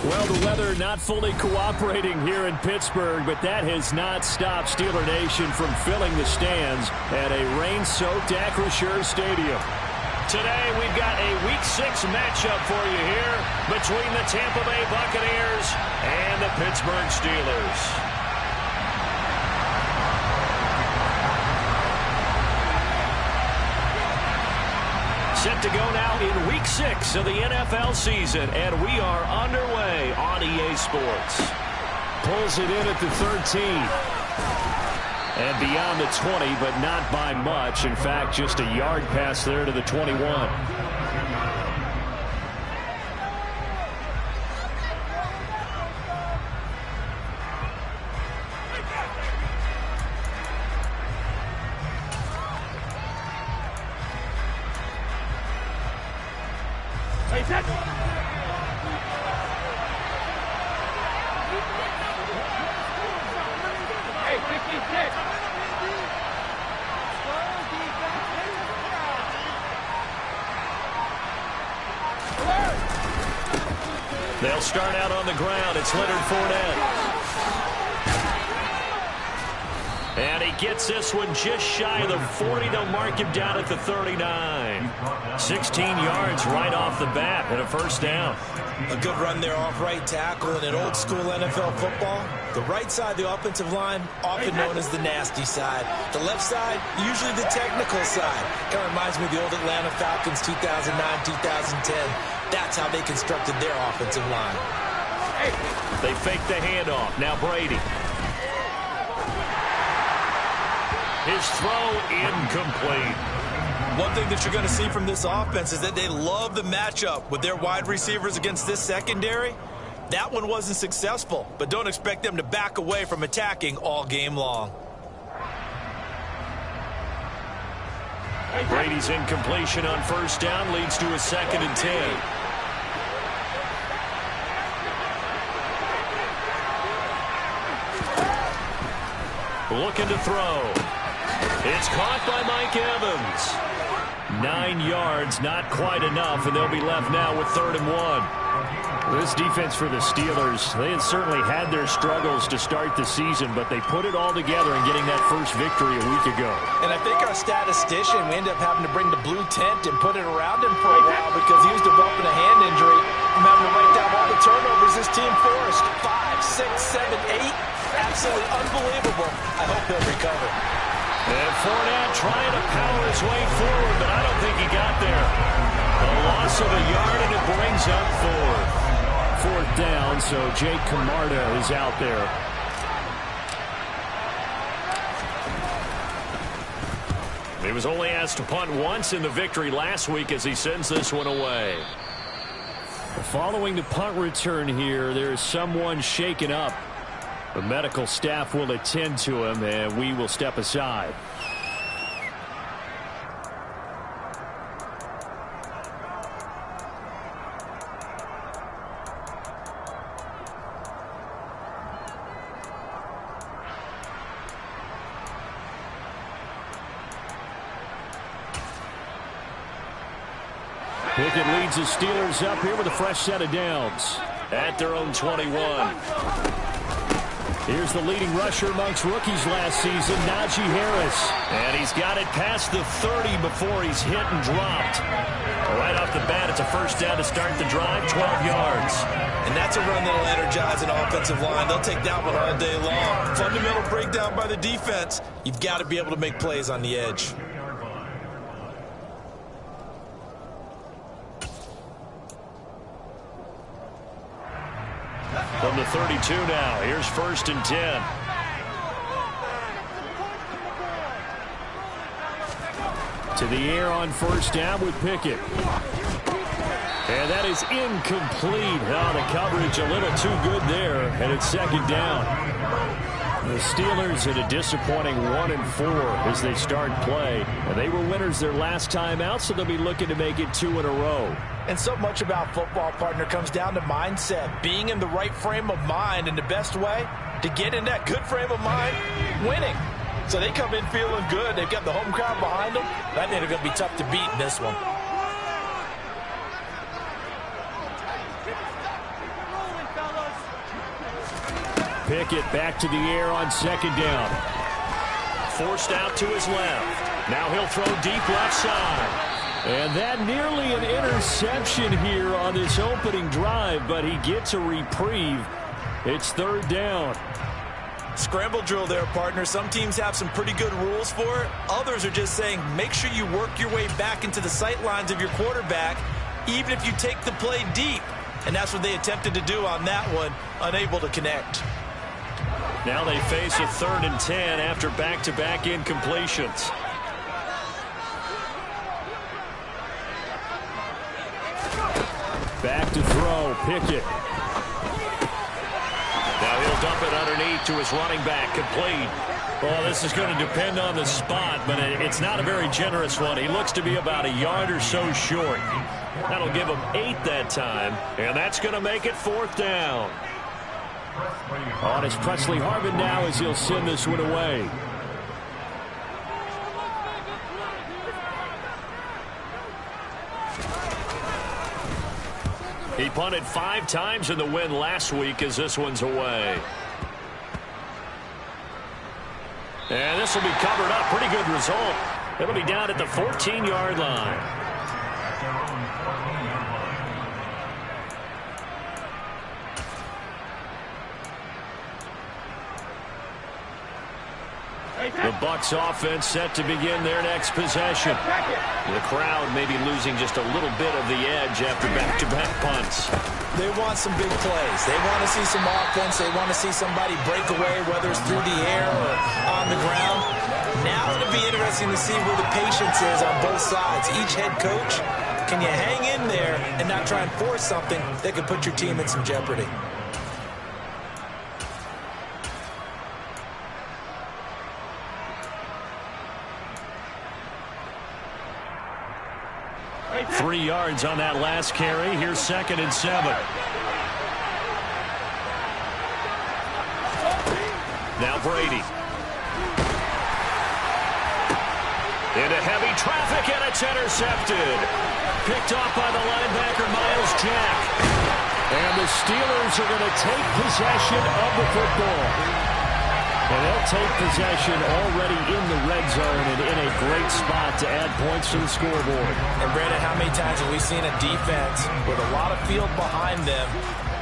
Well, the weather not fully cooperating here in Pittsburgh, but that has not stopped Steeler Nation from filling the stands at a rain-soaked Acrisure Stadium. Today, we've got a Week 6 matchup for you here between the Tampa Bay Buccaneers and the Pittsburgh Steelers. Set to go now in Week 6 of the NFL season, and we are underway on EA Sports. Pulls it in at the 13. And beyond the 20, but not by much. In fact, just a yard pass there to the 21. They'll start out on the ground. It's Leonard Fournette. And he gets this one just shy of the 40. They'll mark him down at the 39. 16 yards right off the bat and a first down. A good run there off right tackle. In an old school NFL football, the right side of the offensive line, often known as the nasty side. The left side, usually the technical side. Kind of reminds me of the old Atlanta Falcons 2009, 2010. That's how they constructed their offensive line. They fake the handoff. Now Brady. His throw incomplete. One thing that you're going to see from this offense is that they love the matchup with their wide receivers against this secondary. That one wasn't successful, but don't expect them to back away from attacking all game long. Brady's incompletion on first down leads to a 2nd and 10. Looking to throw. It's caught by Mike Evans. 9 yards, not quite enough, and they'll be left now with 3rd and 1. This defense for the Steelers, they had certainly had their struggles to start the season, but they put it all together in getting that first victory a week ago. And I think our statistician, we ended up having to bring the blue tent and put it around him for a while because he was developing a hand injury. I'm having to write down all the turnovers this team forced. 5, 6, 7, 8. Absolutely unbelievable. I hope he'll recover. And Fournette trying to power his way forward, but I don't think he got there. A loss of a yard, and it brings up 4th down, so Jake Camarda is out there. He was only asked to punt once in the victory last week as he sends this one away. Following the punt return here, there is someone shaken up. The medical staff will attend to him, and we will step aside. Pickett leads the Steelers up here with a fresh set of downs at their own 21. Here's the leading rusher amongst rookies last season, Najee Harris. And he's got it past the 30 before he's hit and dropped. Right off the bat, it's a first down to start the drive, 12 yards. And that's a run that'll energize an offensive line. They'll take that one all day long. Fundamental breakdown by the defense. You've got to be able to make plays on the edge. From the 32 now, here's 1st and 10. To the air on first down with Pickett. And that is incomplete. Oh, the coverage a little too good there, and it's 2nd down. The Steelers at a disappointing 1-4 as they start play. And they were winners their last time out, so they'll be looking to make it 2 in a row. And so much about football, partner, comes down to mindset. Being in the right frame of mind, and the best way to get in that good frame of mind, winning. So they come in feeling good. They've got the home crowd behind them. I think they're going to be tough to beat in this one. Pickett back to the air on second down. Forced out to his left. Now he'll throw deep left side. And that nearly an interception here on this opening drive, but he gets a reprieve. It's third down. Scramble drill there, partner. Some teams have some pretty good rules for it. Others are just saying make sure you work your way back into the sight lines of your quarterback, even if you take the play deep. And that's what they attempted to do on that one, unable to connect. Now they face a 3rd and 10 after back-to-back incompletions. Back to throw, Pickett. Now he'll dump it underneath to his running back, complete. Well, this is going to depend on the spot, but it's not a very generous one. He looks to be about a yard or so short. That'll give him 8 that time, and that's going to make it 4th down. On is Presley Harvin now as he'll send this one away. He punted 5 times in the win last week as this one's away. And this will be covered up. Pretty good result. It'll be down at the 14-yard line. The Bucs offense set to begin their next possession. The crowd may be losing just a little bit of the edge after back-to-back punts. They want some big plays. They want to see some offense. They want to see somebody break away, whether it's through the air or on the ground. Now it'll be interesting to see where the patience is on both sides. Each head coach, can you hang in there and not try and force something that could put your team in some jeopardy? Three yards on that last carry. Here's 2nd and 7. Now Brady. Into heavy traffic, and it's intercepted. Picked off by the linebacker, Myles Jack. And the Steelers are going to take possession of the football. And they'll take possession already in the red zone and in a great spot to add points to the scoreboard. And Brandon, how many times have we seen a defense with a lot of field behind them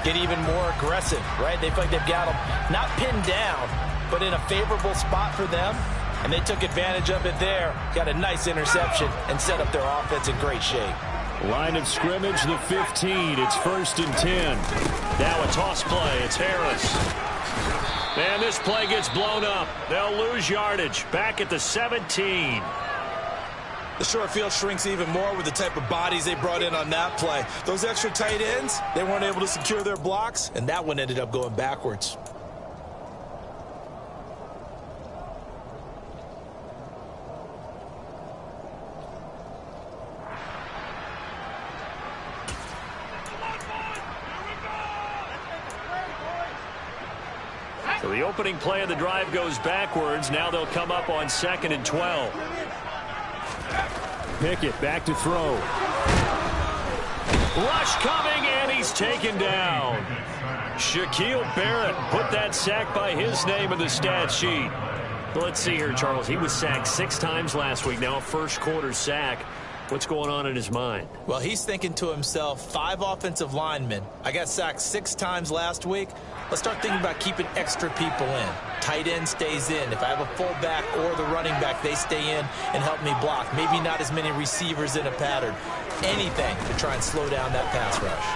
get even more aggressive, right? They feel like they've got them not pinned down, but in a favorable spot for them. And they took advantage of it there, got a nice interception, and set up their offense in great shape. Line of scrimmage, the 15. It's 1st and 10. Now a toss play. It's Harris. And this play gets blown up. They'll lose yardage. Back at the 17. The short field shrinks even more with the type of bodies they brought in on that play. Those extra tight ends, they weren't able to secure their blocks, and that one ended up going backwards. So the opening play of the drive goes backwards. Now they'll come up on 2nd and 12. Pickett back to throw. Rush coming, and he's taken down. Shaquille Barrett put that sack by his name in the stat sheet. Let's see here, Charles. He was sacked 6 times last week. Now a first-quarter sack. What's going on in his mind? Well, he's thinking to himself, 5 offensive linemen. I got sacked 6 times last week. Let's start thinking about keeping extra people in. Tight end stays in. If I have a fullback or the running back, they stay in and help me block. Maybe not as many receivers in a pattern. Anything to try and slow down that pass rush.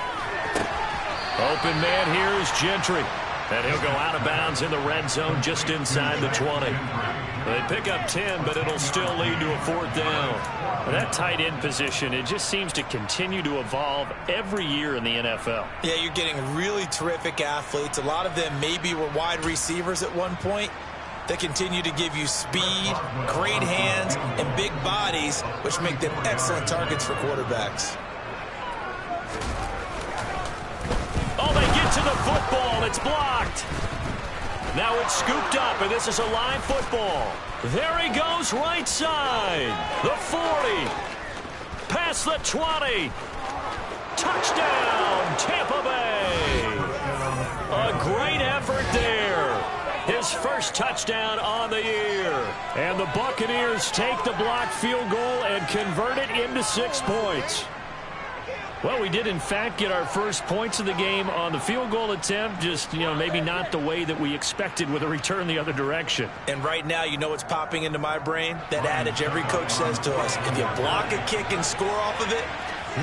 Open man here is Gentry. And he'll go out of bounds in the red zone just inside the 20. They pick up 10, but it'll still lead to a 4th down. That tight end position, it just seems to continue to evolve every year in the NFL. Yeah, you're getting really terrific athletes. A lot of them maybe were wide receivers at one point. They continue to give you speed, great hands, and big bodies, which make them excellent targets for quarterbacks. Oh, they get to the football. It's blocked. Now it's scooped up, and this is a live football. There he goes, right side. The 40. Past the 20. Touchdown, Tampa Bay. A great effort there. his first touchdown on the year. And the Buccaneers take the blocked field goal and convert it into 6 points. Well, we did, in fact, get our first points of the game on the field goal attempt, just, maybe not the way that we expected with a return the other direction. And right now, you know what's popping into my brain? That adage every coach says to us, if you block a kick and score off of it,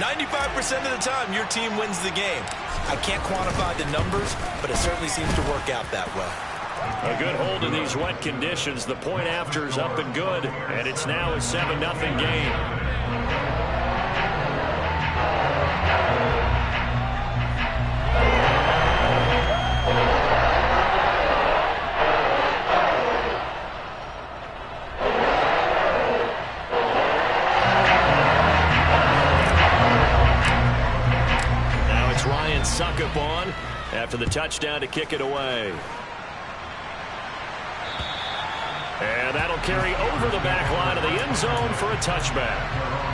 95% of the time, your team wins the game. I can't quantify the numbers, but it certainly seems to work out that way. A good hold in these wet conditions. The point after is up and good, and it's now a 7-0 game. Suck up on after the touchdown to kick it away. And that'll carry over the back line of the end zone for a touchback.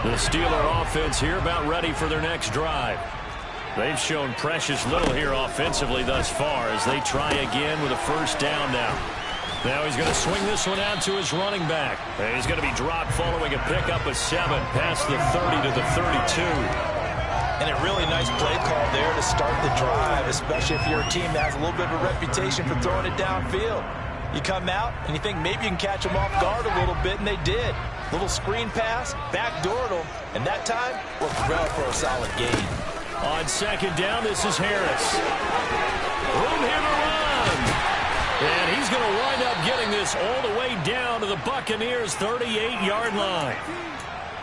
The Steeler offense here about ready for their next drive. They've shown precious little here offensively thus far as they try again with a first down now. Now he's going to swing this one out to his running back. And he's going to be dropped following a pickup of 7 past the 30 to the 32. And a really nice play call there to start the drive, especially if you're a team that has a little bit of a reputation for throwing it downfield. You come out and you think maybe you can catch them off guard a little bit, and they did. Little screen pass, backdoored them, and that time worked well for a solid gain. On second down, this is Harris. Room here to run. And he's going to wind up getting this all the way down to the Buccaneers' 38-yard line.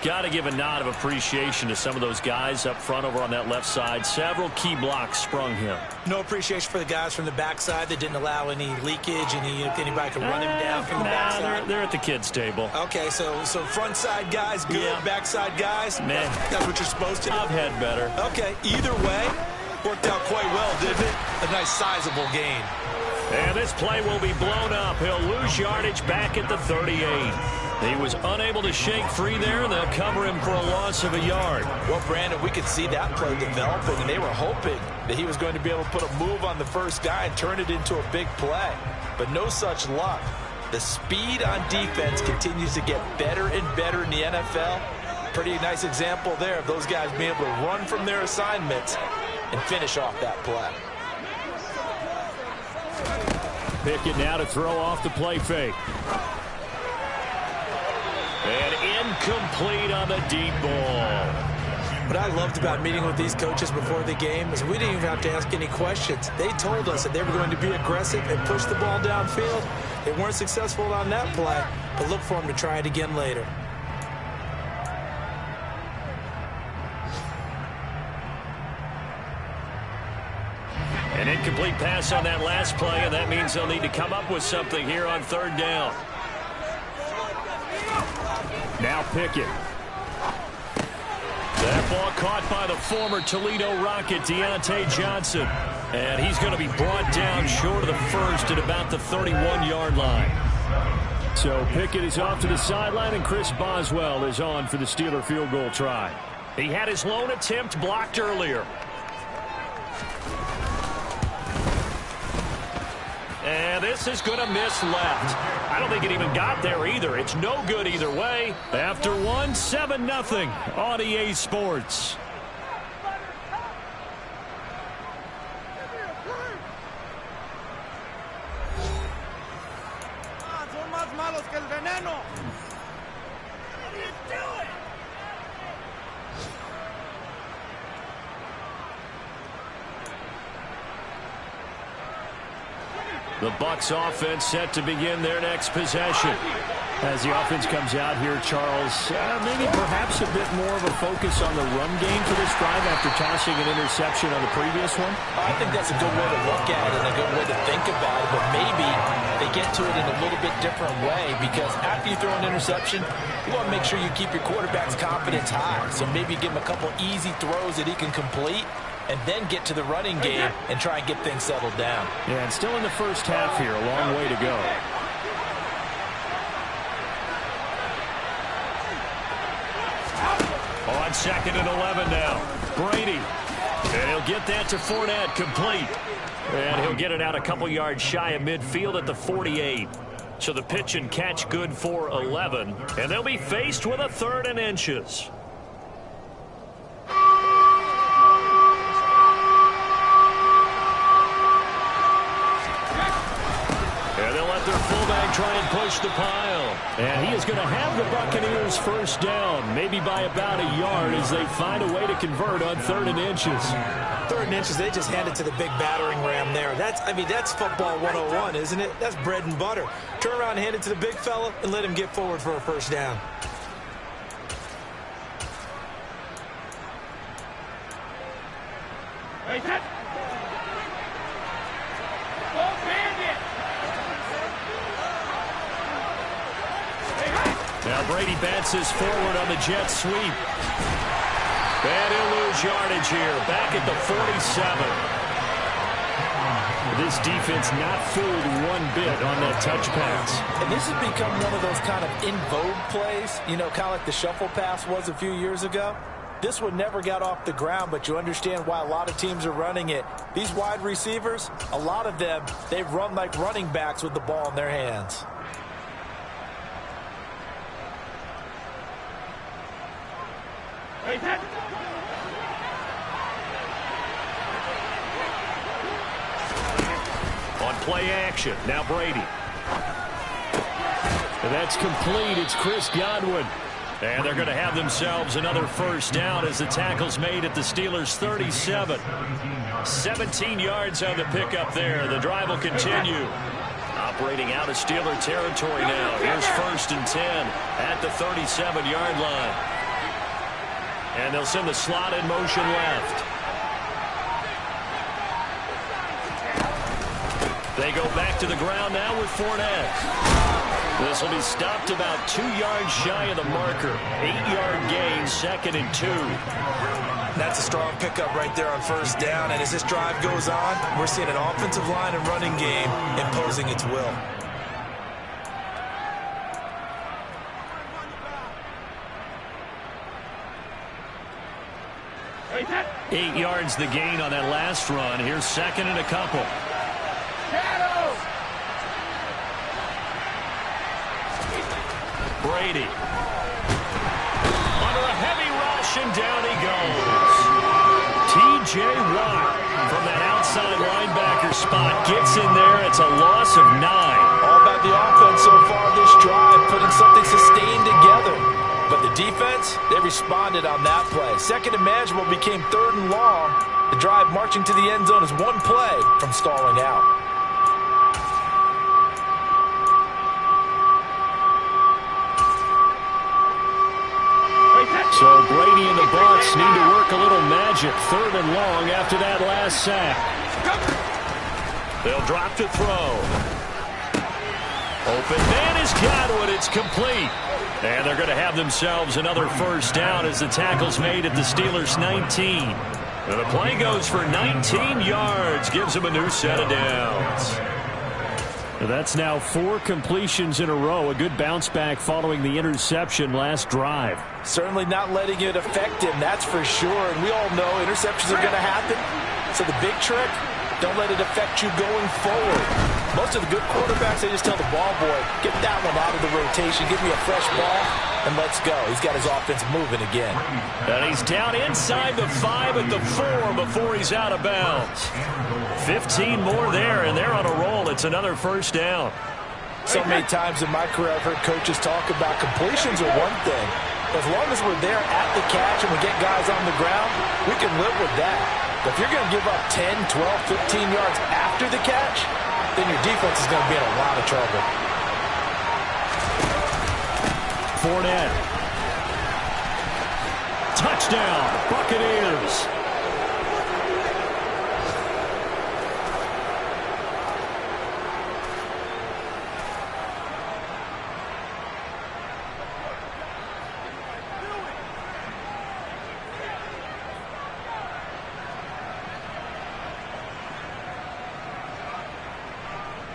Got to give a nod of appreciation to some of those guys up front over on that left side. Several key blocks sprung him. No appreciation for the guys from the backside that didn't allow any leakage, anybody could run him down from the backside. They're at the kids' table. Okay, so front side guys good, yeah. Backside guys, man, that's what you're supposed to do. I've had better. Okay, either way, worked out quite well, didn't it? A nice sizable gain. And this play will be blown up. He'll lose yardage back at the 38. He was unable to shake free there, and they'll cover him for a loss of a yard. Well, Brandon, we could see that play developing, and they were hoping that he was going to be able to put a move on the first guy and turn it into a big play. But no such luck. The speed on defense continues to get better and better in the NFL. Pretty nice example there of those guys being able to run from their assignments and finish off that play. Pickett now to throw off the play fake. And incomplete on the deep ball. What I loved about meeting with these coaches before the game is we didn't even have to ask any questions. They told us that they were going to be aggressive and push the ball downfield. They weren't successful on that play, but look for them to try it again later. An incomplete pass on that last play, and that means they'll need to come up with something here on third down. Now Pickett. That ball caught by the former Toledo Rocket, Deontay Johnson. And he's going to be brought down short of the first at about the 31-yard line. So Pickett is off to the sideline, and Chris Boswell is on for the Steeler field goal try. He had his lone attempt blocked earlier. And this is going to miss left. I don't think it even got there either. It's no good either way. After one, 7-0 on EA Sports. Son más malos que el veneno. The Bucs offense set to begin their next possession. As the offense comes out here, Charles, maybe perhaps a bit more of a focus on the run game for this drive after tossing an interception on the previous one? I think that's a good way to look at it and a good way to think about it, but maybe they get to it in a little bit different way, because after you throw an interception, you want to make sure you keep your quarterback's confidence high. So maybe give him a couple easy throws that he can complete, and then get to the running game and try and get things settled down. Yeah, and still in the first half here, a long way to go. On 2nd and 11 now. Brady. And he'll get that to Fournette, complete. And he'll get it out a couple yards shy of midfield at the 48. So the pitch and catch good for 11. And they'll be faced with a 3rd and inches. And they'll let their fullback try and push the pile. And he is going to have the Buccaneers first down, maybe by about a yard, as they find a way to convert on 3rd and inches. 3rd and inches, they just handed to the big battering ram there. That's football 101, isn't it? That's bread and butter. Turn around and hand it to the big fella and let him get forward for a first down. Now Brady bounces forward on the jet sweep. And he'll lose yardage here. Back at the 47. This defense not fooled one bit on that touch pass. And this has become one of those kind of in vogue plays, you know, kind of like the shuffle pass was a few years ago. This one never got off the ground, but you understand why a lot of teams are running it. These wide receivers, a lot of them, they run like running backs with the ball in their hands. On play action, now Brady. And that's complete. It's Chris Godwin. And they're going to have themselves another first down as the tackle's made at the Steelers' 37. 17 yards on the pickup there. The drive will continue. Operating out of Steeler territory now. Here's 1st and 10 at the 37-yard line. And they'll send the slot in motion left. They go back to the ground now with Fournette. This will be stopped about 2 yards shy of the marker. 8-yard gain, 2nd and 2. That's a strong pickup right there on first down. And as this drive goes on, we're seeing an offensive line and running game imposing its will. Eight yards the gain on that last run. Here's 2nd and a couple. Brady. Under a heavy rush, and down he goes. T.J. Watt from that outside linebacker spot gets in there. It's a loss of 9. All about the offense so far this drive, putting something sustained together. But the defense, they responded on that play. 2nd and manageable became 3rd and long. The drive marching to the end zone is one play from stalling out. So Brady and the Bucs need to work a little magic. 3rd and long after that last sack. They'll drop to throw. Open man is Godwin. It's complete. And they're going to have themselves another first down as the tackle's made at the Steelers' 19. And the play goes for 19 yards. Gives them a new set of downs. That's now 4 completions in a row. A good bounce back following the interception last drive. Certainly not letting it affect him, that's for sure. And we all know interceptions are going to happen. So the big trick, don't let it affect you going forward. Most of the good quarterbacks, they just tell the ball boy, get that one out of the rotation, give me a fresh ball, and let's go. He's got his offense moving again. And he's down inside the 5 at the 4 before he's out of bounds. 15 more there, and they're on a roll. It's another first down. So many times in my career I've heard coaches talk about completions are one thing. As long as we're there at the catch and we get guys on the ground, we can live with that. But if you're going to give up 10, 12, 15 yards after the catch, then your defense is going to be in a lot of trouble. Fournette. Touchdown, Buccaneers.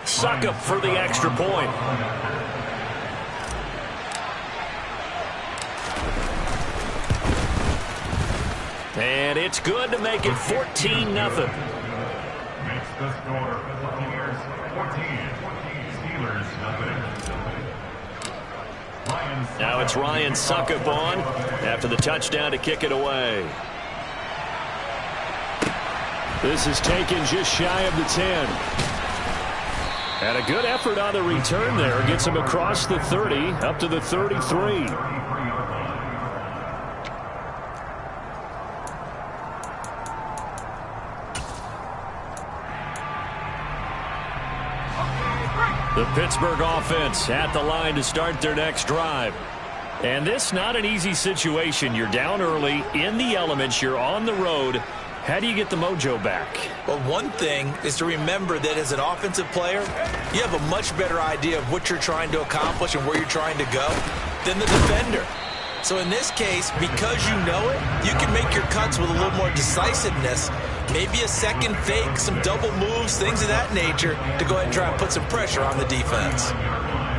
Succop for the extra point. And it's good to make it 14-0. Makes the score Buccaneers 14, Steelers nothing. Now it's Ryan Succop on after the touchdown to kick it away. This is taken just shy of the 10. And a good effort on the return there. Gets him across the 30, up to the 33. The Pittsburgh offense at the line to start their next drive. And this not an easy situation. You're down early, in the elements, you're on the road. How do you get the mojo back? Well, one thing is to remember that as an offensive player, you have a much better idea of what you're trying to accomplish and where you're trying to go than the defender. So in this case, because you know it, you can make your cuts with a little more decisiveness. Maybe a second fake, some double moves, things of that nature to go ahead and try and put some pressure on the defense.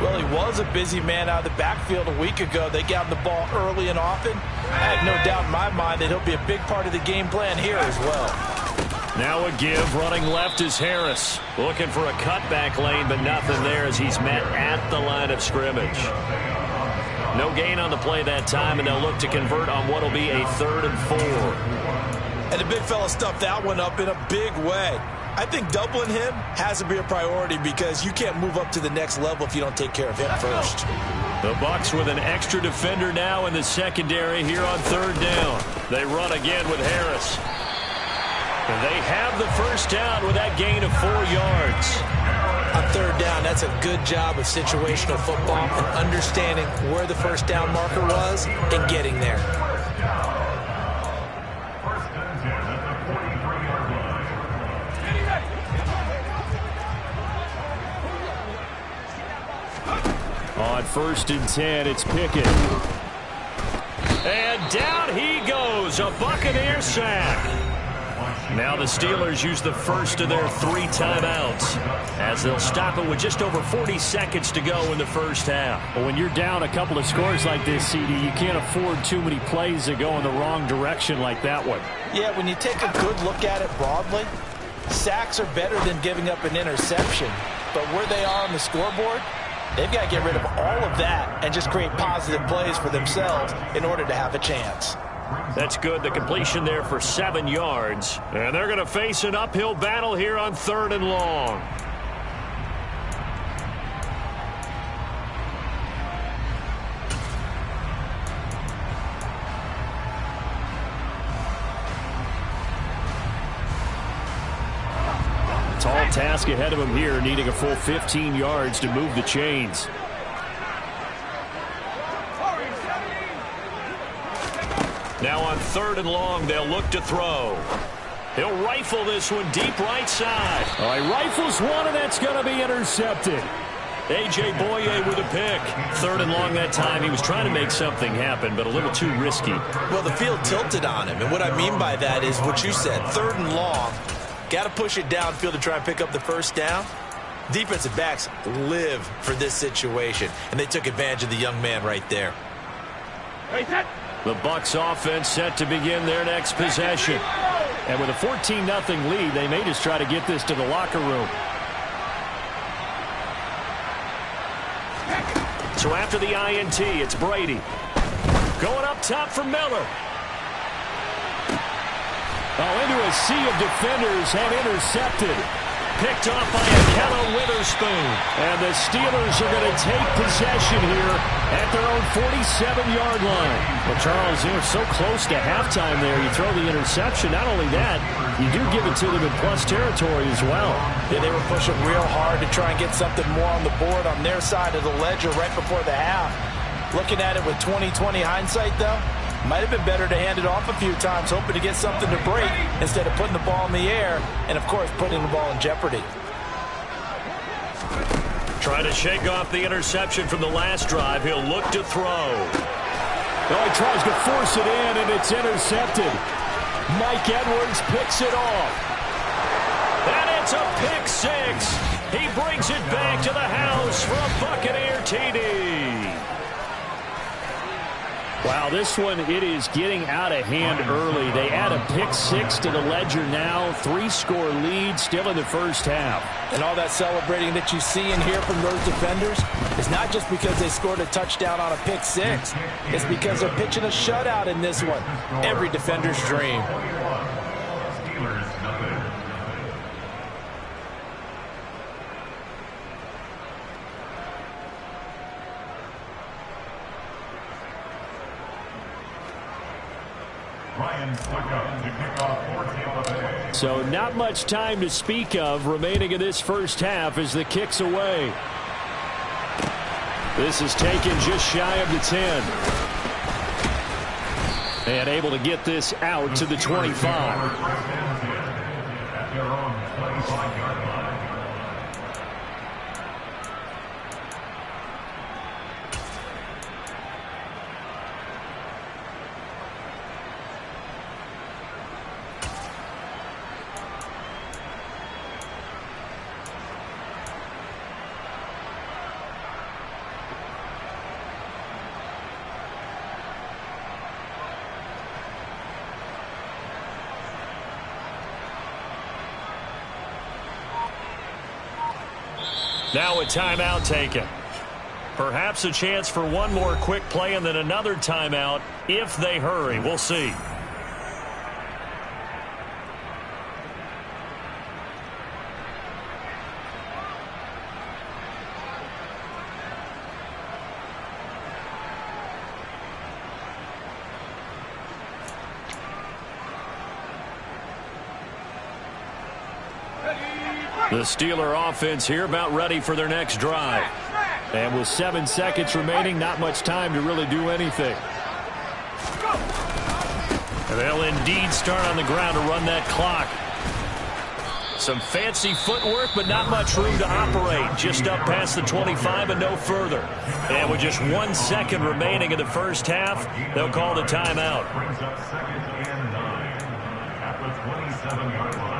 Well, he was a busy man out of the backfield a week ago. They got him the ball early and often. I have no doubt in my mind that he'll be a big part of the game plan here as well. Now a give. Running left is Harris. Looking for a cutback lane, but nothing there as he's met at the line of scrimmage. No gain on the play that time, and they'll look to convert on what will be a 3rd and 4. And the big fella stuffed that one up in a big way. I think doubling him has to be a priority because you can't move up to the next level if you don't take care of him first. The Bucs with an extra defender now in the secondary here on 3rd down. They run again with Harris. And they have the first down with that gain of 4 yards. On 3rd down, that's a good job of situational football and understanding where the first down marker was and getting there. On 1st and 10, it's Pickett. And down he goes, a Buccaneer sack. Now the Steelers use the first of their 3 timeouts as they'll stop it with just over 40 seconds to go in the first half. Well, when you're down a couple of scores like this, CD, you can't afford too many plays that go in the wrong direction like that one. Yeah, when you take a good look at it broadly, sacks are better than giving up an interception. But where they are on the scoreboard, they've got to get rid of all of that and just create positive plays for themselves in order to have a chance. That's good. The completion there for 7 yards. And they're going to face an uphill battle here on 3rd and long. Tall task ahead of him here, needing a full 15 yards to move the chains. Now on 3rd and long, they'll look to throw. He'll rifle this one deep right side. All right, rifles one, and that's going to be intercepted. A.J. Boye with a pick. 3rd and long that time. He was trying to make something happen, but a little too risky. Well, the field tilted on him, and what I mean by that is what you said, 3rd and long. Got to push it downfield to try and pick up the first down. Defensive backs live for this situation, and they took advantage of the young man right there. The Bucs offense set to begin their next possession. And with a 14-0 lead, they may just try to get this to the locker room. So after the INT, it's Brady. Going up top for Miller. Oh, into a sea of defenders and intercepted. picked off by Ahkello Witherspoon. And the Steelers are going to take possession here at their own 47-yard line. Well, Charles, they're so close to halftime there. You throw the interception. Not only that, you do give it to them in plus territory as well. Yeah, they were pushing real hard to try and get something more on the board on their side of the ledger right before the half. Looking at it with 20/20 hindsight, though, might have been better to hand it off a few times, hoping to get something to break instead of putting the ball in the air and, of course, putting the ball in jeopardy. Trying to shake off the interception from the last drive. He'll look to throw. Oh, he tries to force it in, and it's intercepted. Mike Edwards picks it off. And it's a pick six. He brings it back to the house for a Buccaneer TD. Wow, this one, it is getting out of hand early. They add a pick six to the ledger now. 3-score lead still in the first half. And all that celebrating that you see and hear from those defenders is not just because they scored a touchdown on a pick six. It's because they're pitching a shutout in this one. Every defender's dream. Steelers, nothing. Ryan Succop to kick off for Tampa Bay. So not much time to speak of remaining in this first half as the kick's away. This is taken just shy of the 10. And able to get this out to the 25. At their own 25-yard line. Now a timeout taken. Perhaps a chance for one more quick play and then another timeout if they hurry. We'll see. The Steeler offense here about ready for their next drive. And with 7 seconds remaining, not much time to really do anything. And they'll indeed start on the ground to run that clock. Some fancy footwork, but not much room to operate. Just up past the 25 and no further. And with just 1 second remaining in the first half, they'll call the timeout. Brings up 2nd and 9 at the 27-yard line.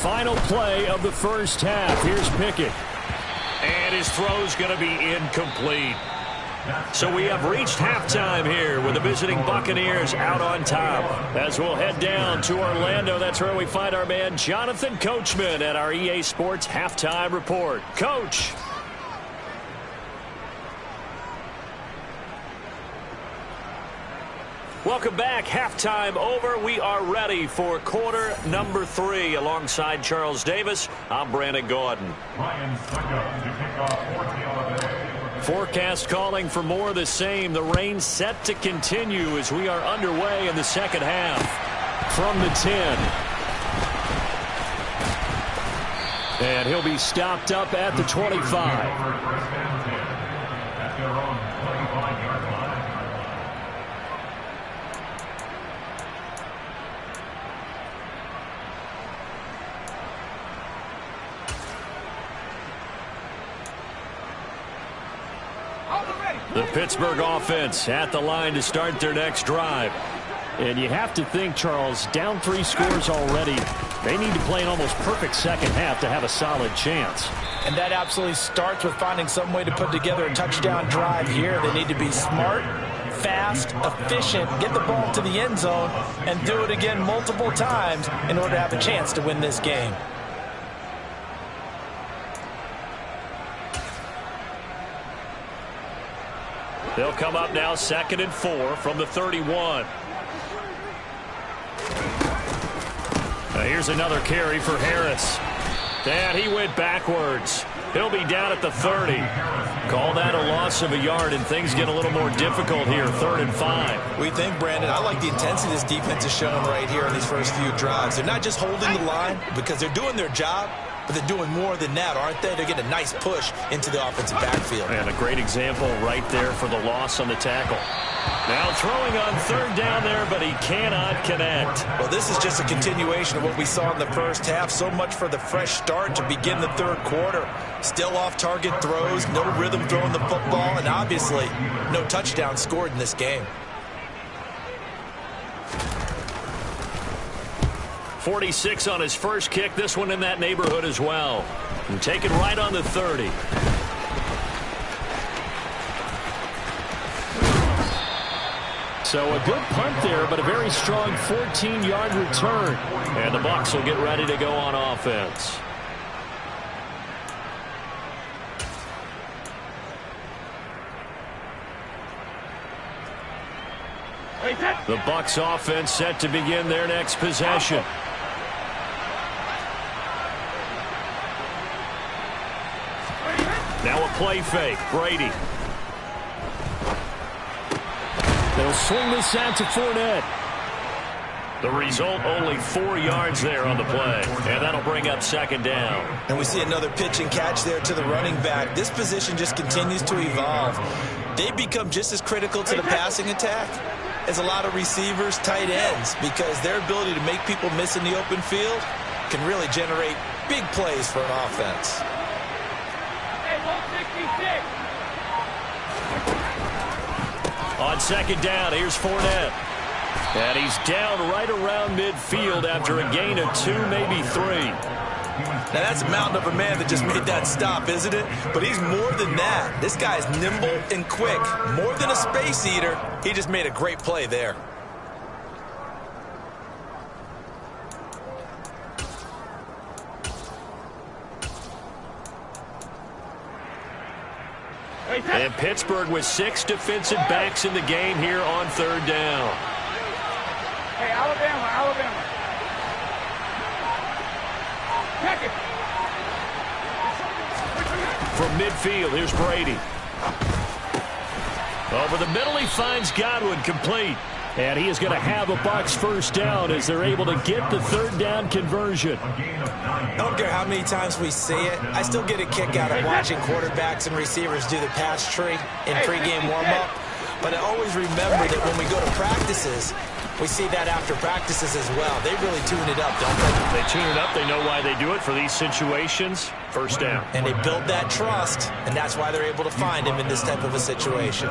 Final play of the first half. Here's Pickett. And his throw's going to be incomplete. So we have reached halftime here with the visiting Buccaneers out on top. As we'll head down to Orlando, that's where we find our man Jonathan Coachman at our EA Sports Halftime Report. Coach. Welcome back. Halftime over. We are ready for quarter number 3. Alongside Charles Davis, I'm Brandon Gaudin. Ryan Succop to kick off for Tampa Bay. Forecast calling for more of the same. The rain set to continue as we are underway in the second half. From the 10. And he'll be stopped up at the 25. At their own 25-yard line. The Pittsburgh offense at the line to start their next drive. And you have to think, Charles, down 3 scores already. They need to play an almost perfect second half to have a solid chance. And that absolutely starts with finding some way to put together a touchdown drive here. They need to be smart, fast, efficient, get the ball to the end zone, and do it again multiple times in order to have a chance to win this game. They'll come up now 2nd and 4 from the 31. Here's another carry for Harris. And he went backwards. He'll be down at the 30. Call that a loss of a yard, and things get a little more difficult here, 3rd and 5. We think, Brandon, I like the intensity this defense is showing right here in these first few drives. They're not just holding the line because they're doing their job, but they're doing more than that, aren't they? They're getting a nice push into the offensive backfield. And a great example right there for the loss on the tackle. Now throwing on 3rd down there, but he cannot connect. Well, this is just a continuation of what we saw in the first half. So much for the fresh start to begin the 3rd quarter. Still off-target throws, no rhythm throwing the football, and obviously no touchdown scored in this game. 46 on his first kick. This one in that neighborhood as well. And take it right on the 30. So a good punt there, but a very strong 14-yard return. And the Bucs will get ready to go on offense. The Bucs offense set to begin their next possession. Now a play fake. Brady. They'll swing this out to Fournette. The result, only 4 yards there on the play. And that'll bring up 2nd down. And we see another pitch and catch there to the running back. This position just continues to evolve. They become just as critical to the passing attack as a lot of receivers, tight ends, because their ability to make people miss in the open field can really generate big plays for an offense. On 2nd down, here's Fournette. And he's down right around midfield after a gain of 2, maybe 3. Now, that's a mountain of a man that just made that stop, isn't it? But he's more than that. This guy's nimble and quick. More than a space eater, he just made a great play there. And Pittsburgh with 6 defensive backs in the game here on 3rd down. Hey, Alabama. Check it. From midfield, here's Brady. Over the middle, he finds Godwin, complete. And he is going to have a Bucs 1st down as they're able to get the 3rd down conversion. I don't care how many times we see it. I still get a kick out of watching quarterbacks and receivers do the pass tree in pregame warm-up. But I always remember that when we go to practices, we see that after practices as well. They really tune it up, don't they? They tune it up. They know why they do it for these situations. 1st down. And they build that trust, and that's why they're able to find him in this type of a situation.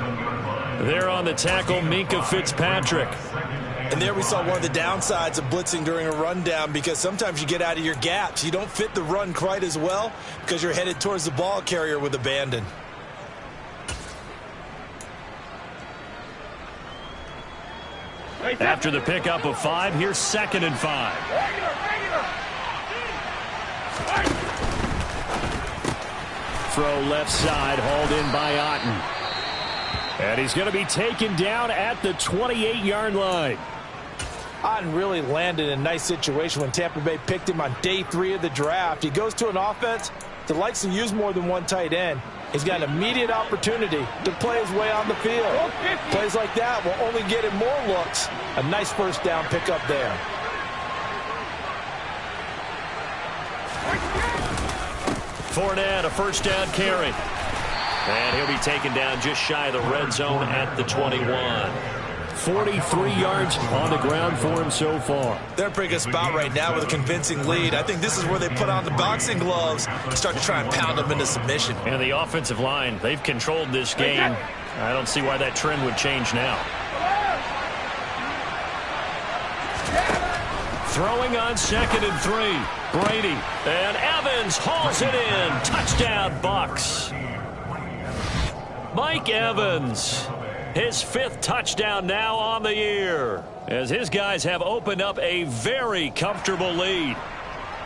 There on the tackle, Minkah Fitzpatrick. And there we saw one of the downsides of blitzing during a rundown, because sometimes you get out of your gaps. You don't fit the run quite as well because you're headed towards the ball carrier with abandon. After the pickup of 5, here's 2nd and 5. Throw left side, hauled in by Otten. And he's going to be taken down at the 28-yard line. Otten really landed in a nice situation when Tampa Bay picked him on day 3 of the draft. He goes to an offense that likes to use more than one tight end. He's got an immediate opportunity to play his way on the field. Plays like that will only get him more looks. A nice 1st down pickup there. Fournette, a 1st down carry. And he'll be taken down just shy of the red zone at the 21. 43 yards on the ground for him so far. They're in a pretty good spot right now with a convincing lead. I think this is where they put on the boxing gloves and start to try and pound them into submission. And the offensive line, they've controlled this game. I don't see why that trend would change now. Throwing on 2nd and 3. Brady. And Evans hauls it in. Touchdown, Bucs. Mike Evans. His 5th touchdown now on the year, as his guys have opened up a very comfortable lead.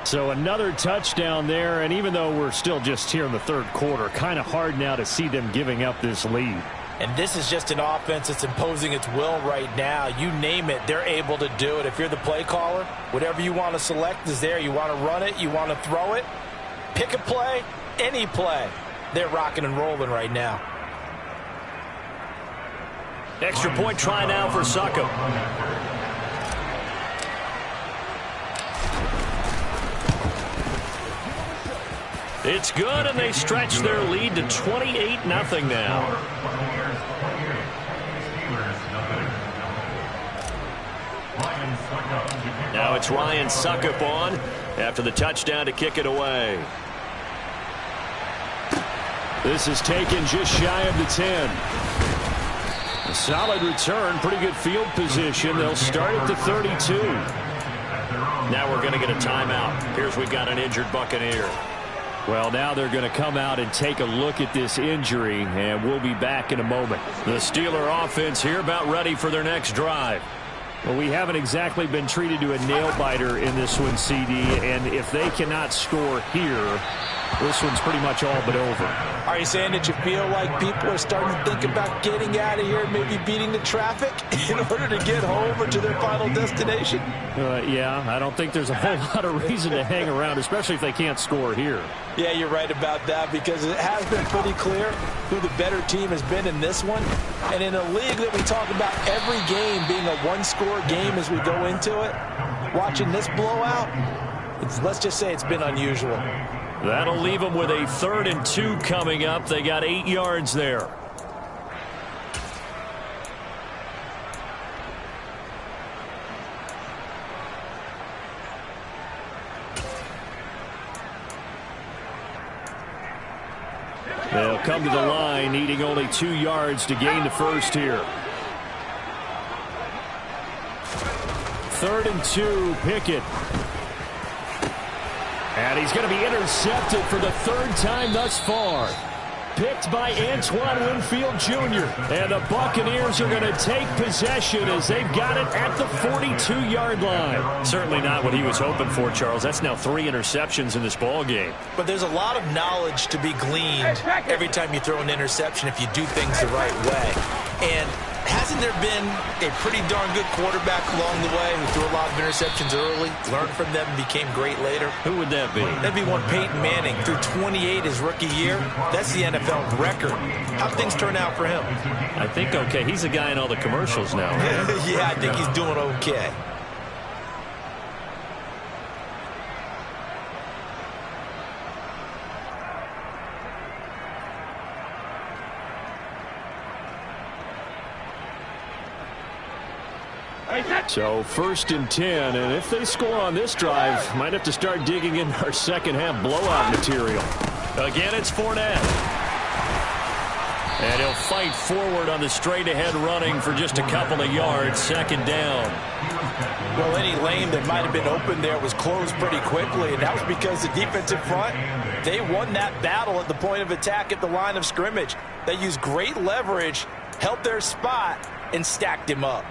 So another touchdown there, and even though we're still just here in the 3rd quarter, kind of hard now to see them giving up this lead. And this is just an offense that's imposing its will right now. You name it, they're able to do it. If you're the play caller, whatever you want to select is there. You want to run it, you want to throw it, pick a play, any play. They're rocking and rolling right now. Extra point try now for Succop. It's good, and they stretch their lead to 28-0 now. Now it's Ryan Succop on after the touchdown to kick it away. This is taken just shy of the 10. A solid return, pretty good field position. They'll start at the 32. Now we're going to get a timeout. Here's we've got an injured Buccaneer. Well, now they're going to come out and take a look at this injury, and we'll be back in a moment. The Steeler offense here about ready for their next drive. Well, we haven't exactly been treated to a nail-biter in this one, CD, and if they cannot score here, this one's pretty much all but over. Are you saying that you feel like people are starting to think about getting out of here, maybe beating the traffic in order to get home or to their final destination? Yeah, I don't think there's a whole lot of reason to hang around, especially if they can't score here. Yeah, you're right about that, because it has been pretty clear who the better team has been in this one. And in a league that we talk about every game being a one-score game as we go into it, watching this blowout, let's just say it's been unusual. That'll leave them with a 3rd and 2 coming up. They got 8 yards there. They'll come to the line, needing only 2 yards to gain the first here. 3rd and 2, Pickett. And he's going to be intercepted for the 3rd time thus far. Picked by Antoine Winfield Jr. And the Buccaneers are going to take possession as they've got it at the 42-yard line. Certainly not what he was hoping for, Charles. That's now 3 interceptions in this ball game. But there's a lot of knowledge to be gleaned every time you throw an interception if you do things the right way. And hasn't there been a pretty darn good quarterback along the way who threw a lot of interceptions early, learned from them, and became great later? Who would that be? That'd be one Peyton Manning. Threw 28 his rookie year. That's the NFL record. How'd things turn out for him? I think okay. He's a guy in all the commercials now, right? Yeah, I think he's doing okay. So 1st and 10, and if they score on this drive, might have to start digging in our second-half blowout material. Again, it's Fournette. And he'll fight forward on the straight-ahead running for just a couple of yards. 2nd down. Well, any lane that might have been open there was closed pretty quickly, and that was because the defensive front, they won that battle at the point of attack at the line of scrimmage. They used great leverage, held their spot, and stacked him up.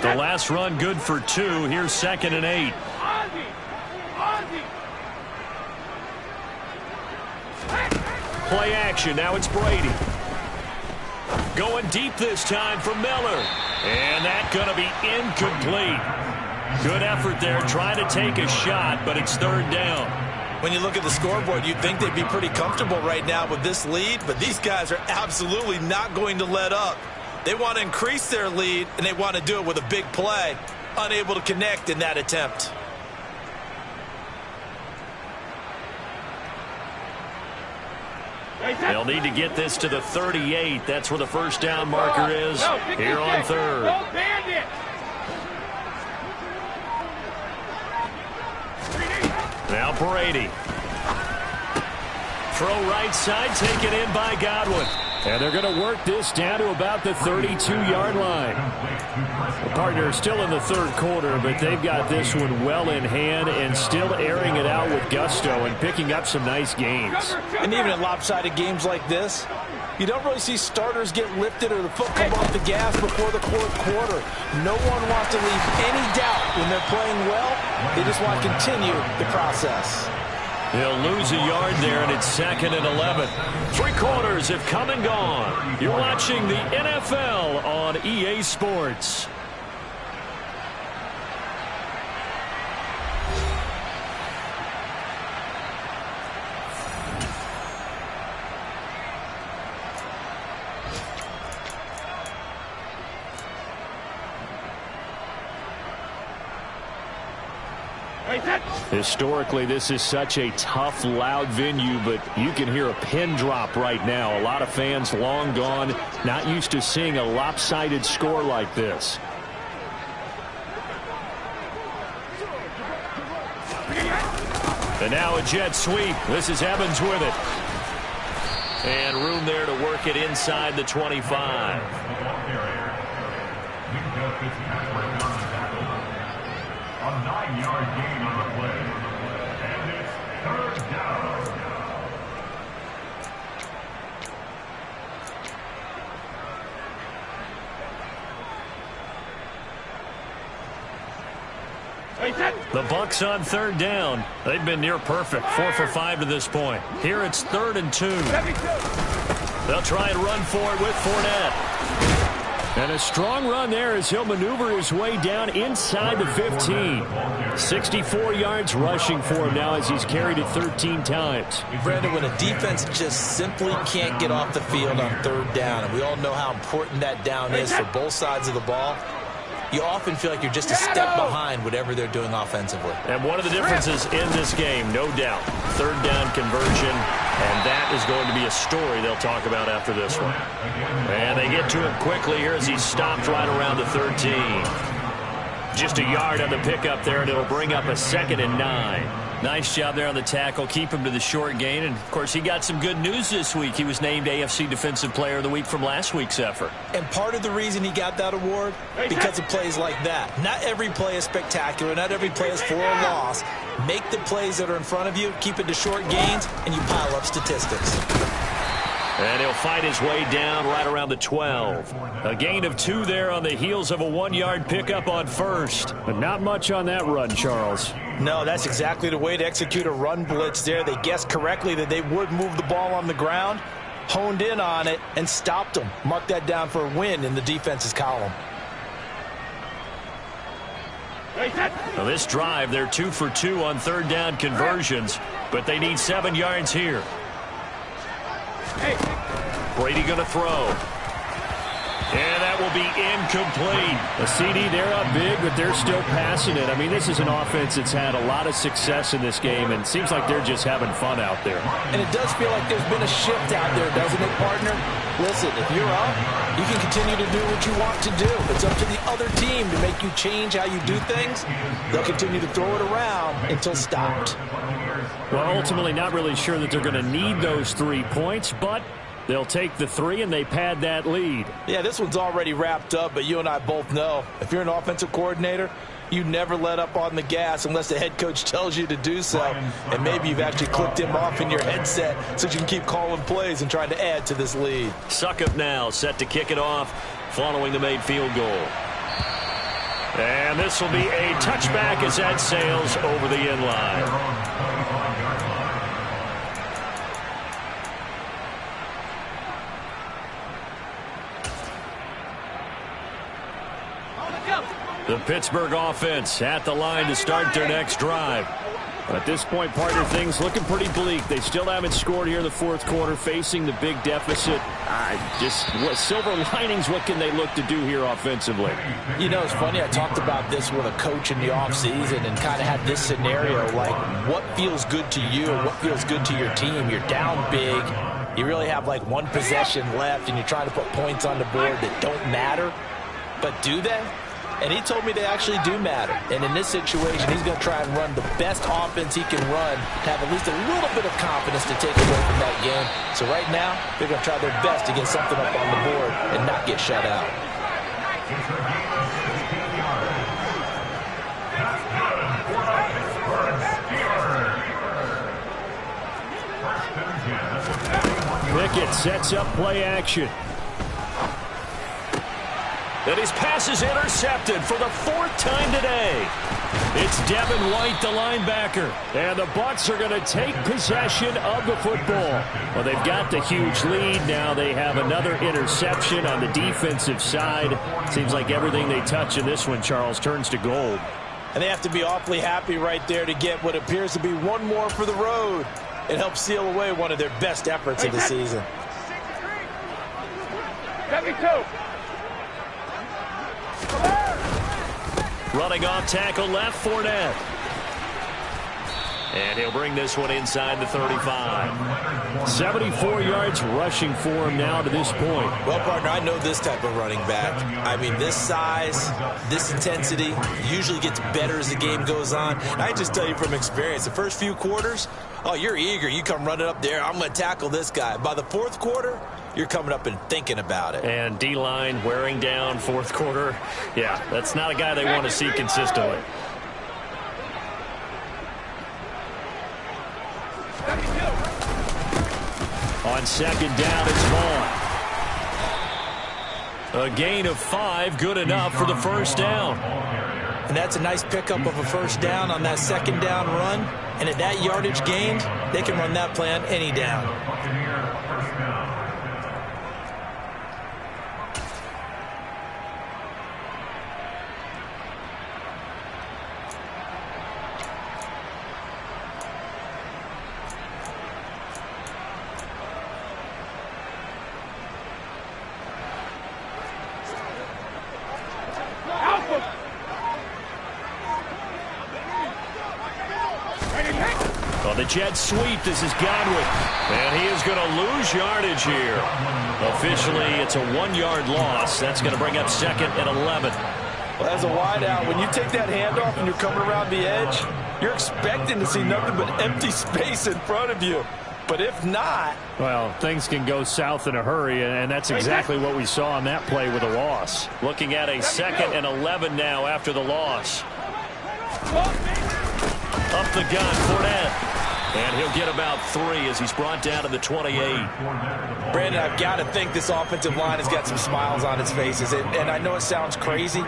The last run good for 2. Here's 2nd and 8. Play action. Now it's Brady. Going deep this time for Miller. And that's going to be incomplete. Good effort there, trying to take a shot, but it's 3rd down. When you look at the scoreboard, you'd think they'd be pretty comfortable right now with this lead, but these guys are absolutely not going to let up. They want to increase their lead, and they want to do it with a big play. Unable to connect in that attempt. They'll need to get this to the 38. That's where the 1st down marker is here on 3rd. Now Brady. Throw right side, taken in by Godwin. And they're going to work this down to about the 32-yard line. The partner is still in the third quarter, but they've got this one well in hand and still airing it out with gusto and picking up some nice gains. And even in lopsided games like this, you don't really see starters get lifted or the foot come off the gas before the fourth quarter. No one wants to leave any doubt when they're playing well. They just want to continue the process. They'll lose a yard there, and it's 2nd and 11. 3 quarters have come and gone. You're watching the NFL on EA Sports. Historically, this is such a tough, loud venue, but you can hear a pin drop right now. A lot of fans long gone, not used to seeing a lopsided score like this. And now a jet sweep. This is Evans with it. And room there to work it inside the 25. A 9-yard gain on the play. And it's 3rd down. The Bucs on 3rd down. They've been near perfect. 4 for 5 to this point. Here it's 3rd and 2. They'll try and run for it with Fournette. And a strong run there as he'll maneuver his way down inside the 15. 64 yards rushing for him now as he's carried it 13 times. Brandon, when a defense just simply can't get off the field on 3rd down, and we all know how important that down is for both sides of the ball, you often feel like you're just a step behind whatever they're doing offensively. And one of the differences in this game, no doubt, 3rd down conversion, and that is going to be a story they'll talk about after this one. And they get to him quickly here as he stopped right around the 13. Just a yard on the pickup there, and it'll bring up a 2nd and 9. Nice job there on the tackle. Keep him to the short gain. And, of course, he got some good news this week. He was named AFC Defensive Player of the Week from last week's effort. And part of the reason he got that award, because of plays like that. Not every play is spectacular. Not every play is for a loss. Make the plays that are in front of you, keep it to short gains, and you pile up statistics. And he'll fight his way down right around the 12. A gain of 2 there on the heels of a 1-yard pickup on 1st. But not much on that run, Charles. No, that's exactly the way to execute a run blitz there. They guessed correctly that they would move the ball on the ground, honed in on it, and stopped them. Mark that down for a win in the defense's column. Now this drive, they're 2 for 2 on 3rd down conversions, but they need 7 yards here. Brady going to throw. And that will be incomplete. A CD, they're up big, but they're still passing it. I mean, this is an offense that's had a lot of success in this game, and it seems like they're just having fun out there. And it does feel like there's been a shift out there, doesn't it, partner? Listen, if you're up, you can continue to do what you want to do. It's up to the other team to make you change how you do things. They'll continue to throw it around until stopped. Well, ultimately, not really sure that they're going to need those 3 points, but they'll take the 3 and they pad that lead. Yeah, this one's already wrapped up, but you and I both know if you're an offensive coordinator, you never let up on the gas unless the head coach tells you to do so. And maybe you've actually clicked him off in your headset so you can keep calling plays and trying to add to this lead. Succop now set to kick it off following the made field goal. And this will be a touchback as that sails over the end line. The Pittsburgh offense at the line to start their next drive. At this point, partner, things looking pretty bleak. They still haven't scored here in the fourth quarter, facing the big deficit. What silver linings, what can they look to do here offensively? You know, it's funny. I talked about this with a coach in the offseason and kind of had this scenario, like what feels good to you and what feels good to your team. You're down big. You really have like one possession left, and you're trying to put points on the board that don't matter. But do they? and he told me they actually do matter. And in this situation, he's going to try and run the best offense he can run, have at least a little bit of confidence to take away from that game. So right now, they're going to try their best to get something up on the board and not get shut out. Pickett sets up play action. And his pass is intercepted for the 4th time today. It's Devin White, the linebacker. And the Bucs are going to take possession of the football. Well, they've got the huge lead. Now they have another interception on the defensive side. Seems like everything they touch in this one, Charles, turns to gold. And they have to be awfully happy right there to get what appears to be one more for the road. It helps seal away one of their best efforts of the season. 72. Running off tackle left, Fournette. And he'll bring this one inside the 35. 74 yards rushing for him now to this point. Well, partner, I know this type of running back. I mean, this size, this intensity usually gets better as the game goes on. I can just tell you from experience, the first few quarters, oh, you're eager. You come running up there, I'm going to tackle this guy. By the 4th quarter, you're coming up and thinking about it. And D-line wearing down 4th quarter. Yeah, that's not a guy they want to see consistently. On 2nd down, it's Vaughn. A gain of 5, good enough for the 1st down. And that's a nice pickup of a 1st down on that 2nd down run. And at that yardage gained, they can run that play on any down. The jet sweep, this is Godwin. And he is going to lose yardage here. Officially, it's a 1-yard loss. That's going to bring up 2nd and 11. Well, as a wideout, when you take that handoff and you're coming around the edge, you're expecting to see nothing but empty space in front of you. But if not... Well, things can go south in a hurry, and that's exactly what we saw on that play with a loss. Looking at a 2nd and 11 now after the loss. Up the gun, Fournette. And he'll get about 3 as he's brought down to the 28. Brandon, I've got to think this offensive line has got some smiles on its faces. And I know it sounds crazy,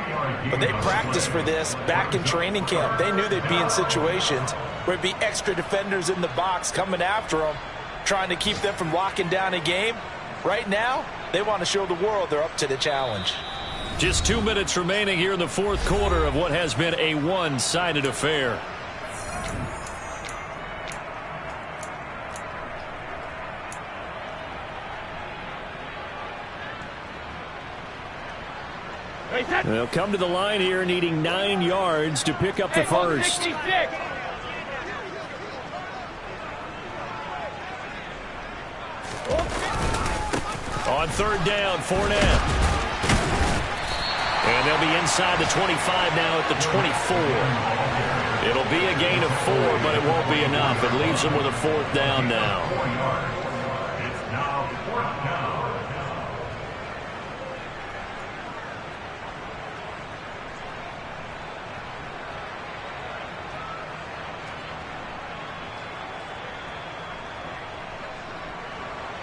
but they practiced for this back in training camp. They knew they'd be in situations where it'd be extra defenders in the box coming after them, trying to keep them from locking down a game. Right now, they want to show the world they're up to the challenge. Just 2 minutes remaining here in the 4th quarter of what has been a one-sided affair. They'll come to the line here needing 9 yards to pick up the first. On 3rd down, Fournette. And they'll be inside the 25 now at the 24. It'll be a gain of 4, but it won't be enough. It leaves them with a 4th down now. It's now 4th down.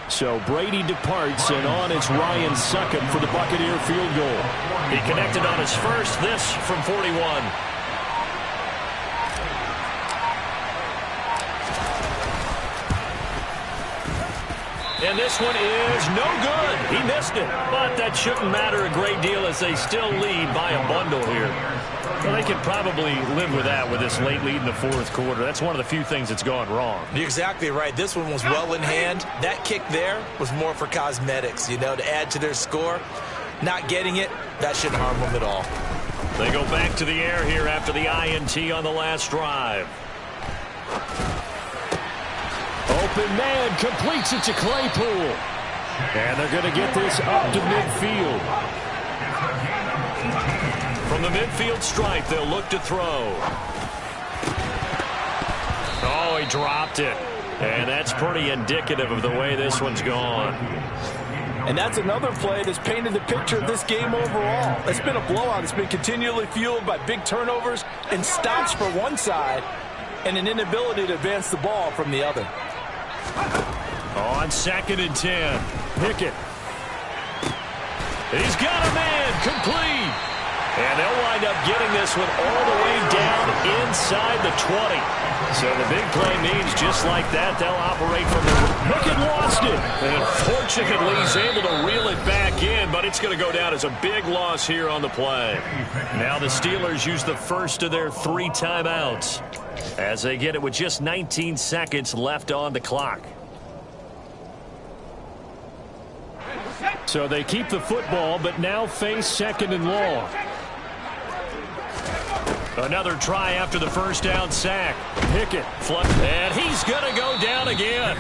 So Brady departs, and on is Ryan Succop for the Buccaneer field goal. He connected on his first, this from 41. And this one is no good. He missed it. But that shouldn't matter a great deal as they still lead by a bundle here. Well, they can probably live with that with this late lead in the 4th quarter. That's one of the few things that's gone wrong. You're exactly right. This one was well in hand. That kick there was more for cosmetics, you know, to add to their score. Not getting it, that shouldn't harm them at all. They go back to the air here after the INT on the last drive. Open man completes it to Claypool. And they're going to get this up to midfield. From the midfield stripe, they'll look to throw. Oh, he dropped it. And that's pretty indicative of the way this one's gone. And that's another play that's painted the picture of this game overall. It's been a blowout. It's been continually fueled by big turnovers and stops for one side and an inability to advance the ball from the other. On 2nd and 10, Pickett. He's got a man, complete. And they'll wind up getting this one all the way down inside the 20. So the big play means just like that, they'll operate from the... Pickett lost it. And unfortunately, he's able to reel it back in, but it's going to go down as a big loss here on the play. Now the Steelers use the first of their 3 timeouts as they get it with just 19 seconds left on the clock. So they keep the football, but now face 2nd and long. Another try after the first down sack. Pickett, and he's going to go down again.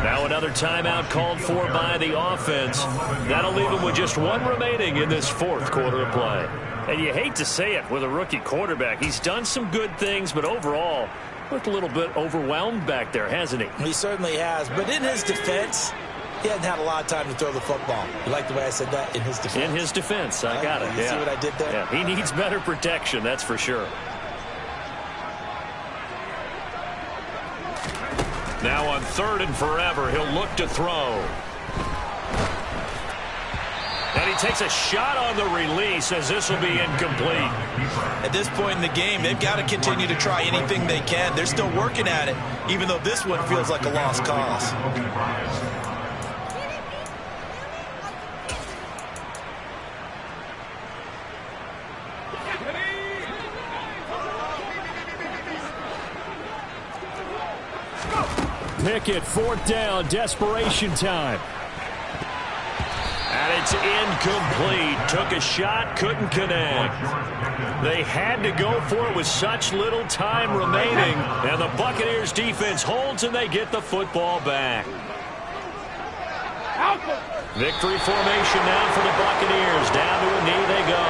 Now another timeout called for by the offense. That'll leave him with just 1 remaining in this 4th quarter of play. And you hate to say it with a rookie quarterback. He's done some good things, but overall, looked a little bit overwhelmed back there, hasn't he? He certainly has, but in his defense, he hasn't had a lot of time to throw the football. You like the way I said that? In his defense? In his defense. I got it. You see what I did there? Yeah, he needs better protection, that's for sure. Now on 3rd and forever, he'll look to throw. And he takes a shot on the release as this will be incomplete. At this point in the game, they've got to continue to try anything they can. They're still working at it, even though this one feels like a lost cause. Pickett, 4th down, desperation time. And it's incomplete. Took a shot, couldn't connect. They had to go for it with such little time remaining. And the Buccaneers defense holds and they get the football back. Victory formation now for the Buccaneers. Down to a knee they go.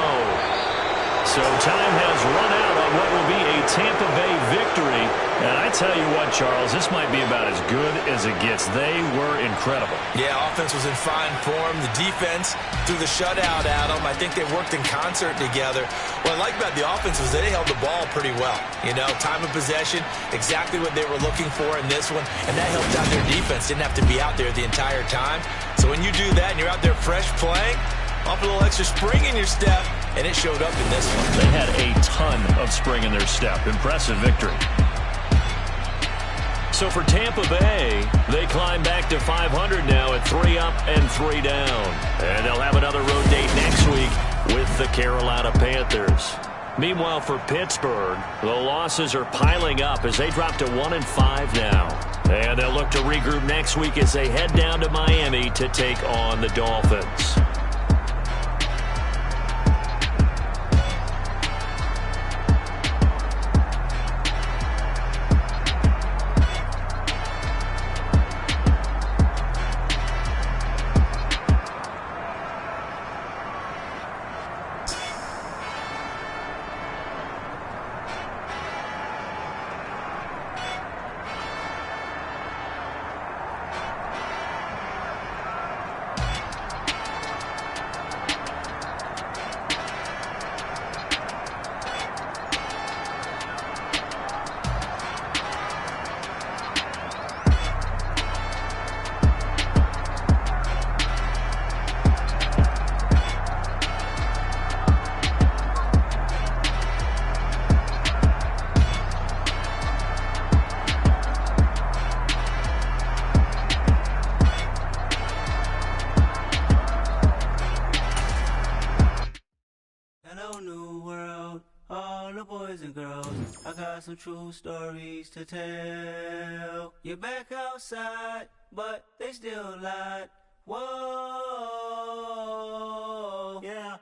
So time has run out on what will be a Tampa Bay victory. And I tell you what, Charles, this might be about as good as it gets. They were incredible. Yeah, offense was in fine form. The defense threw the shutout at them. I think they worked in concert together. What I like about the offense was they held the ball pretty well. You know, time of possession, exactly what they were looking for in this one. And that helped out their defense. Didn't have to be out there the entire time. So when you do that and you're out there fresh playing, off a little extra spring in your step, and it showed up in this one. They had a ton of spring in their step. Impressive victory. So for Tampa Bay, they climb back to 500 now at 3 up and 3 down. And they'll have another road date next week with the Carolina Panthers. Meanwhile, for Pittsburgh, the losses are piling up as they drop to 1-5 now. And they'll look to regroup next week as they head down to Miami to take on the Dolphins. Some true stories to tell. You're back outside, but they still lied. Whoa, yeah.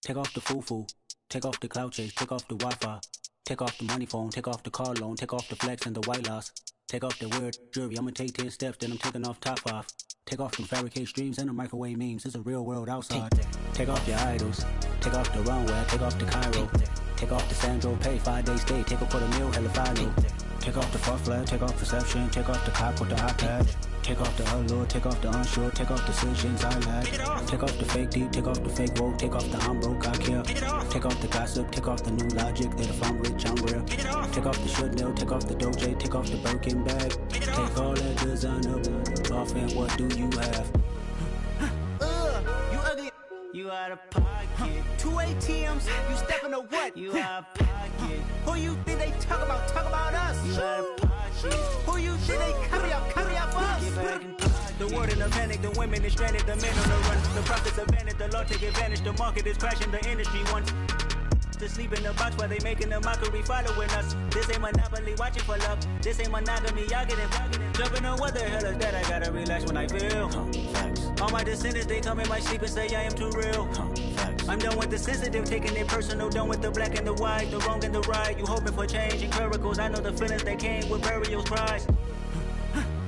Take off the foo-foo, take off the cloud chase, take off the Wi-Fi. Take off the money phone, take off the car loan, take off the flex and the white loss. Take off the weird jewelry, I'ma take 10 steps, then I'm taking off top off. Take off them fabricate streams and the microwave memes, it's a real world outside. Take off your idols, take off the runway, take off the Cairo. Take off the Sandro Pay, 5-day stay, take a $250,000, hella final. Take off the fuck flag, take off perception, take off the cop with the iPad. Take off the allure, take off the unsure, take off decisions I lack. Take off the fake deep, take off the fake woke, take off the I'm broke, I care. Take off the gossip, take off the new logic that if I'm rich, I'm real. Take off the should know, take off the Doja, take off the Birkin bag. Take all that designer off and what do you have? You ugly. You out of pocket. 2 ATMs, you stepping or what? You out of pocket. Who you think they talk about? Talk about us. You out of pocket. Who you think they carry out for us? Get back in pocket. The world in a panic, the women is stranded, the men on the run. The profits abandoned, the law take advantage, the market is crashing, the industry wants to sleep in the box while they making a mockery following us. This ain't Monopoly, watching for love. This ain't monogamy, y'all getting jumping on what the hell is that? I gotta relax when I feel. All my descendants, they come in my sleep and say I am too real. I'm done with the sensitive, taking it personal. Done with the black and the white, the wrong and the right. You hoping for change and miracles. I know the feelings that came with burial cries.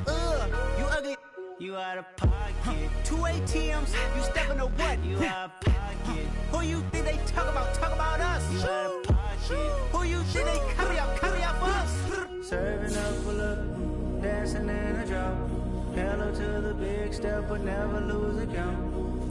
You ugly. You out of pocket. 2 ATMs, you stepping or what? You out of pocket. Who you think they talk about? Talk about us. You out of pocket. Who you think they carry out for us? Serving up full of dancing in a drop. Hello to the big step, but never lose a count.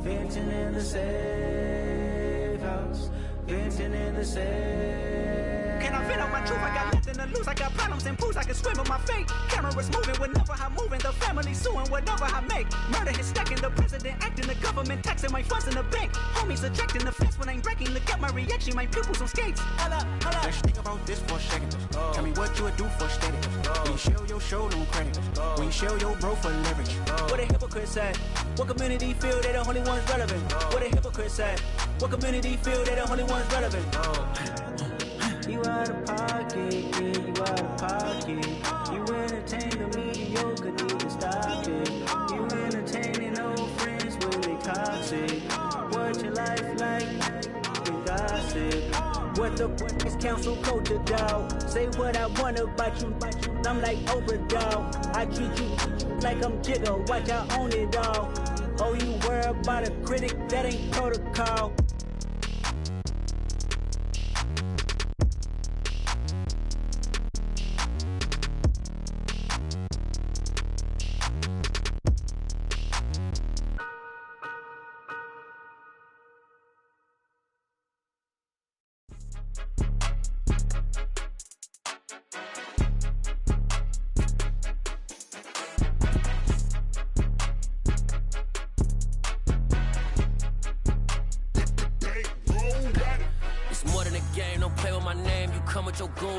Venting in the safe house. Venting in the safe. Can I vent out my truth? I got nothing to lose. I got problems and pools. I can swim in my fate. Cameras moving whenever I'm moving. The family suing whatever I make. Murder is stacking. The president acting. The government taxing my funds in the bank. Homies ejecting the fence when I'm breaking. Look at my reaction. My pupils on skates. Holla. Let's think about this for a second. Tell me what you would do for status. When you show your show, no credit. When you show your bro for leverage. What a hypocrite said. What community feel they the only ones relevant? What a hypocrite said. What community feel they the only ones relevant? You out of pocket, yeah, you out of pocket. You entertain the mediocre, need to stop it. You entertaining old friends when they toxic. What your life like? You gossip. What the is council culture, dog? Say what I want about you. I'm like Oprah, dog. I treat you like I'm Jigga. Watch I own it all. Oh, you worry about a critic? That ain't protocol.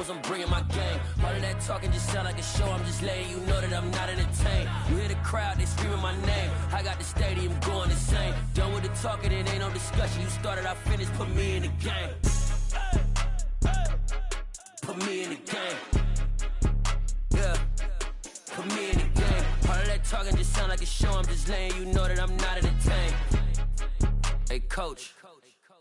I'm bringing my game. All of that talking just sound like a show. I'm just letting you know that I'm not entertained. You hear the crowd, they screaming my name. I got the stadium going insane. Done with the talking, it ain't no discussion. You started, I finished, put me in the game. Put me in the game. Yeah, put me in the game. All of that talking just sound like a show. I'm just letting you know that I'm not entertained. Hey, coach.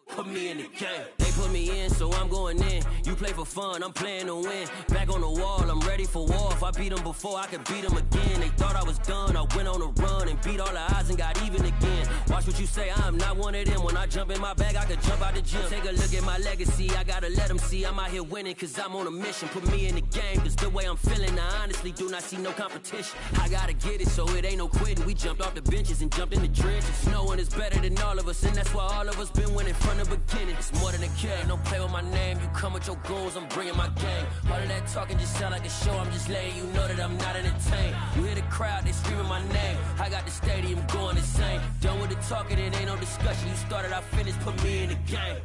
Put me in the game. They put me in, so I'm going in. You play for fun, I'm playing to win. Back on the wall, I'm ready for war. If I beat them before, I could beat them again. They thought I was done, I went on a run and beat all the odds and got even again. Watch what you say, I'm not one of them. When I jump in my bag, I could jump out the gym. Take a look at my legacy, I gotta let them see I'm out here winning, cause I'm on a mission. Put me in the game, cause the way I'm feeling, I honestly do not see no competition. I gotta get it, so it ain't no quitting. We jumped off the benches and jumped in the trenches. No one is better than all of us, and that's why all of us been winning from the beginning. It's more than a game, don't play with my name. You come with your goons, I'm bringing my game. All of that talking just sound like a show. I'm just letting you know that I'm not entertained. You hear the crowd, they screaming my name. I got the stadium going insane. Done with the talking, it ain't no discussion. You started, I finished, put me in the game.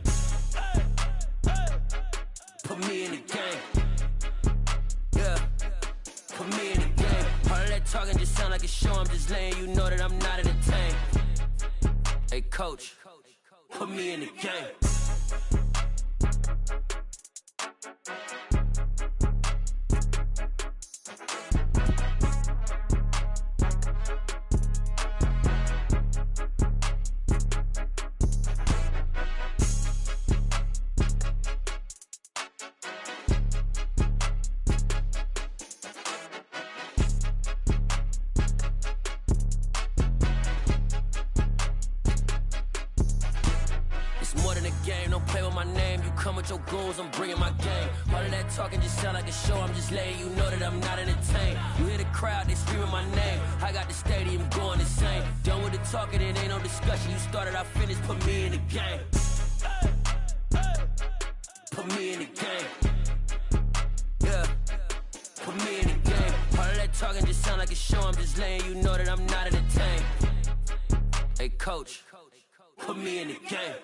Put me in the game. Yeah, put me in the game. All of that talking just sound like a show. I'm just letting you know that I'm not entertained. Hey, coach, put me in the game. my name. You come with your goons, I'm bringing my game. All of that talking just sound like a show. I'm just letting you know that I'm not entertained. You hear the crowd, they screaming my name. I got the stadium going insane. Done with the talking, it ain't no discussion. You started, I finished, put me in the game. Put me in the game. Yeah. Put me in the game. All of that talking just sound like a show. I'm just letting you know that I'm not entertained. Hey, coach, put me in the game.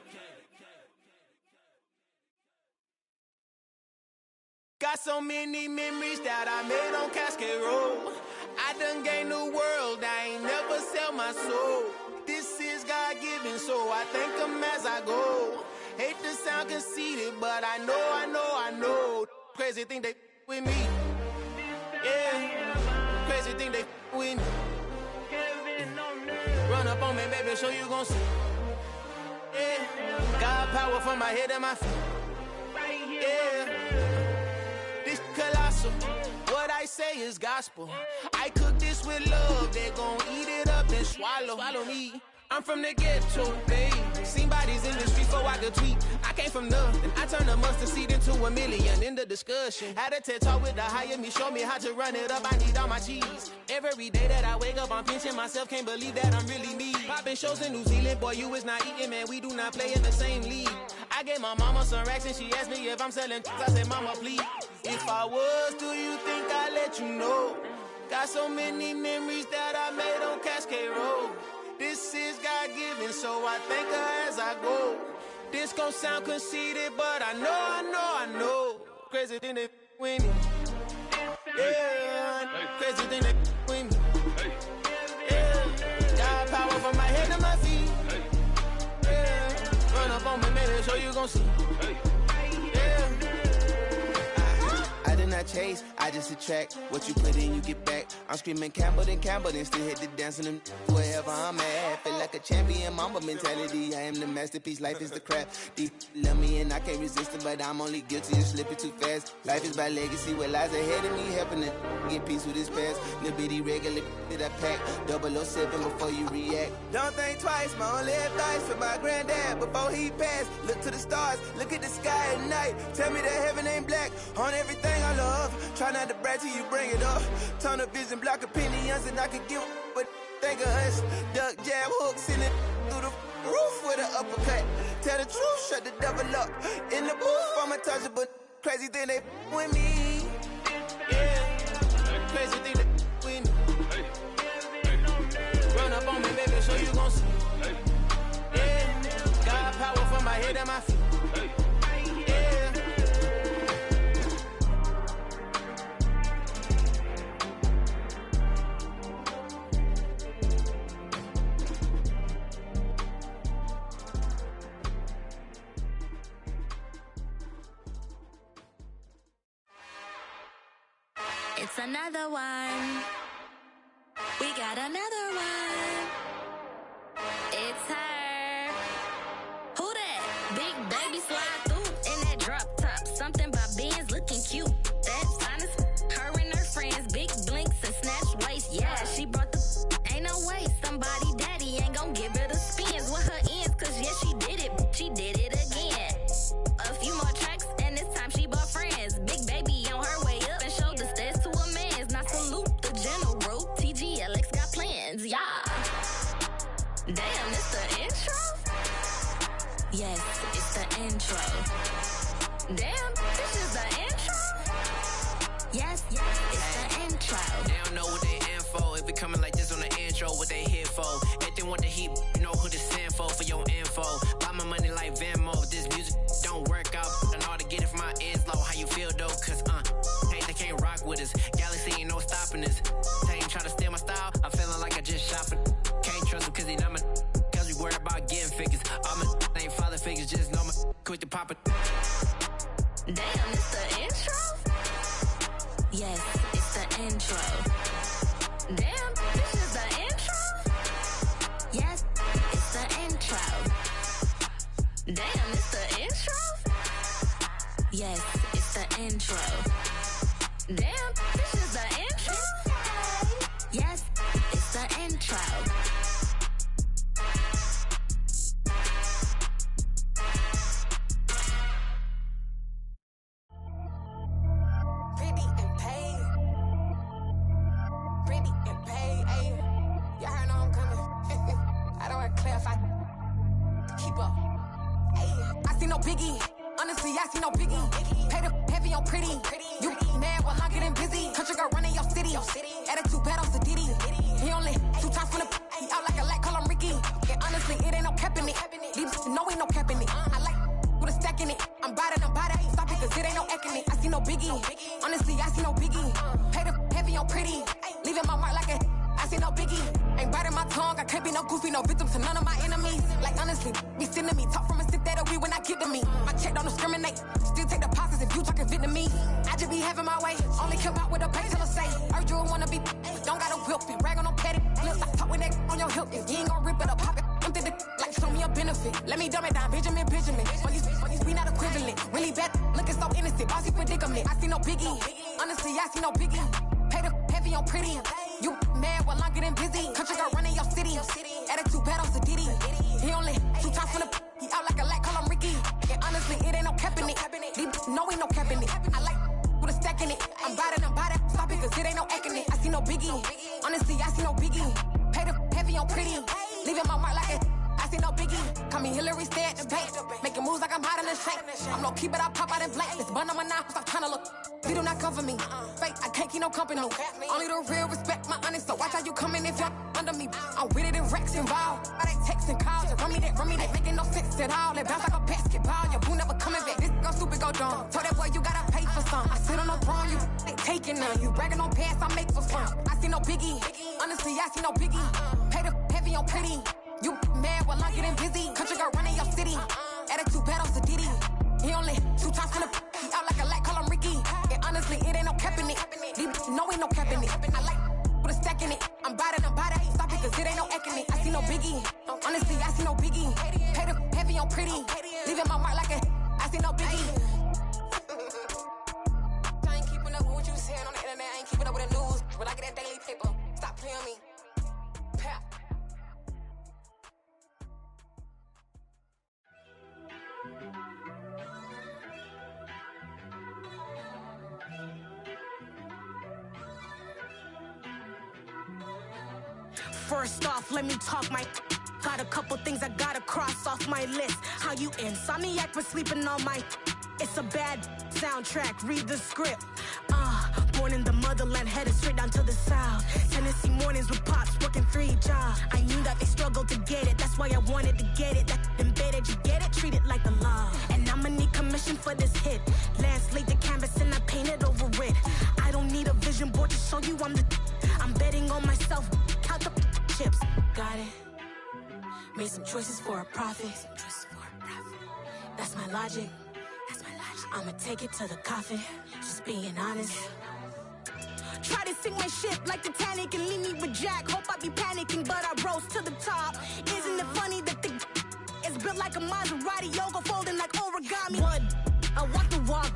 Got so many memories that I made on Cascade Road. I done gained the world, I ain't never sell my soul. This is God-given, so I thank him as I go. Hate to sound conceited, but I know. Crazy thing they with me. Yeah, crazy thing they with me. Run up on me, baby, show you gon' see. Yeah, got power from my head and my feet. Yeah, this colossal. What I say is gospel. I cook this with love. They gon' eat it up and swallow me. I'm from the ghetto, babe. Seen bodies in the street before I could tweet. I came from nothing. I turned a mustard seed into a million in the discussion. Had a TED talk with the higher me, show me how to run it up. I need all my cheese. Every day that I wake up, I'm pinching myself. Can't believe that I'm really me. Popping shows in New Zealand, boy, you is not eating, man. We do not play in the same league. I gave my mama some racks and she asked me if I'm selling. I said, mama, please. If I was, do you think I'd let you know? Got so many memories that I made on Cascade Road. This is God-given, so I thank her as I go. This gon' sound conceited, but I know. Crazy thing they with me. Yeah, crazy thing they with me. Yeah, got power from my head to my feet. Yeah, run up on me, maybe show you gon' see. Yeah. I did not chase, I just attract. What you put in, you get back. I'm screaming Campbell, then still hit the dance and them wherever I'm at. Feel like a champion, mamba mentality. I am the masterpiece, life is the crap. Deep love me and I can't resist it, but I'm only guilty of slipping too fast. Life is by legacy, what lies ahead of me, helping to get peace with his past. Little bitty regular that I pack, 007 before you react. Don't think twice, my only advice for my granddad before he passed. Look to the stars, look at the sky at night. Tell me that heaven ain't black on everything I love. Try not to brag till you bring it up. Tunnel vision, block opinions, and I could give but think of us. Duck jab hooks in it through the roof with an uppercut. Tell the truth, shut the devil up. In the booth, I'm untouchable. Crazy thing they with me. Yeah, crazy thing they with me. Run up on me, baby, so you gon' see. Yeah, got power from my head and my feet. It's another one. We got another one. It's her. Who that? Big baby slide through in that drop top. Something by Benz looking cute. That's honest. Her and her friends, big blinks and snatch waist. Yeah, she brought the ain't no way. Somebody daddy ain't gon' give her the spins with her ends. Cause yeah, she did it. She did it again. A few more tracks and this time she bought friends. Big baby on her way up and showed the stairs to a man's. Now salute the general. TGLX got plans, yeah. Damn, it's the intro? Yes, it's the intro. Damn, this is the intro? Yes, it's the intro. They don't know what they in for. If it coming like this on the intro, what they here for? If they want the heat, you know who to send for your info. Buy my money like Venmo. If this music don't work out, I know how to get it from my ends low. How you feel though? Cause hey, they can't rock with us. Galaxy ain't no stopping us. They ain't try to steal my style. I'm feeling like I just shot for. Can't trust them cause they not my. Cause we worried about getting figures. All my ain't father figures, just know my quick to pop it. Damn, it's the intro? Yes, it's the intro. Damn, this is the intro? Yes, it's the intro. Damn, it's the intro? Yes, it's the intro. Damn, this is the intro? Yes, it's the intro. I don't want to clarify. Keep up. Hey, I see no biggie. Honestly, I see no biggie. Pay the heavy on pretty. You mad while I'm getting busy. Country girl running your city. Attitude bad on Diddy. He only 2 times from the he out like a light, call him Ricky. And honestly, it ain't no cap in it. These no ain't no cap in it. I like with a stack in it. I'm about it. Stop it, cause it ain't no acting it. I see no biggie. Honestly, I see no biggie. Pay the heavy on pretty. Leaving my mark like a I see no biggie. Ain't biting my tongue. I can't be no goofy, no victim to none of my enemies. Like honestly, be sending me talk from a stick that we when I get to me. My check don't discriminate. Still take deposits if you talking Vietnamese. I just be having my way. Only come out with a pay till I say. Urge you wanna be, don't gotta whip it. Rag on petty. Lips like talk with that on your hip. If you ain't gon' rip it up, pop it. Empty the like show me a benefit. Let me dumb it down, Benjamin. Money's we not equivalent. Really bad, looking so innocent. Bossy predicament. I see no biggie. Honestly, I see no biggie. Pay the heavy on pretty. You mad while I'm getting busy. Country girl running your city. Attitude bad on Diddy. He only 2 times from the he out like a light, call him Ricky. And honestly, it ain't no cap in it. No, ain't no cap in it. I like with a stack in it. I'm about it. Stop it, cause it ain't no acting it. I see no biggie. Honestly, I see no biggie. Pay the heavy on pretty. Leaving my mark like a I see no biggie. Call me Hillary, stay at the bank. Making moves like I'm hot in the shank. I'm no keep it, I pop out in blank. This bun on my knife, stop trying to look. They do not cover me. Fake, I can't keep no company. Only the real respect my honest. So watch how you coming if you're under me. I'm with it in Rex involved. I they texting calls. Run me that. Making no sense at all. They bounce like a basketball. Your boo never coming back. This go stupid, go dumb. Told that boy you gotta pay for some. I sit on no throne, you they taking none. You bragging on pants, I make for fun. I see no biggie. Honestly, I see no biggie. Pay the heavy on pretty. You mad while I'm getting busy. Country girl running your city. Attitude bad on Diddy. He only 2 times from the he out like a light, call him Ricky. And honestly, it ain't no cap in it. No, ain't no cap in it. I like with a stack in it. I'm about it. Stop it, cause it ain't no acting it. I see no biggie. Honestly, I see no biggie. Pay the heavy on pretty. Leaving my mark like a I see no biggie. I ain't keeping up with what you saying on the internet. I ain't keeping up with the news. But I get that daily paper. Stop playing me. Pap. First off, let me talk my got a couple things I gotta cross off my list. How you insomniac for sleeping on my it's a bad soundtrack, read the script. Born in the motherland, headed straight down to the south. Tennessee mornings with pops, working 3 jobs. I knew that they struggled to get it, that's why I wanted to get it. That embedded, you get it, treat it like a law. And I'ma need commission for this hit. Lance laid the canvas and I painted over it. I don't need a vision board to show you I'm betting on myself, count the chips. Got it. Made some choices for a profit. That's my logic. I'ma take it to the coffin. Just being honest. Try to sink my ship like Titanic and leave me with Jack. Hope I be panicking, but I rose to the top. Isn't it funny that the is built like a Maserati, yoga folding like origami? What? I walk the walk.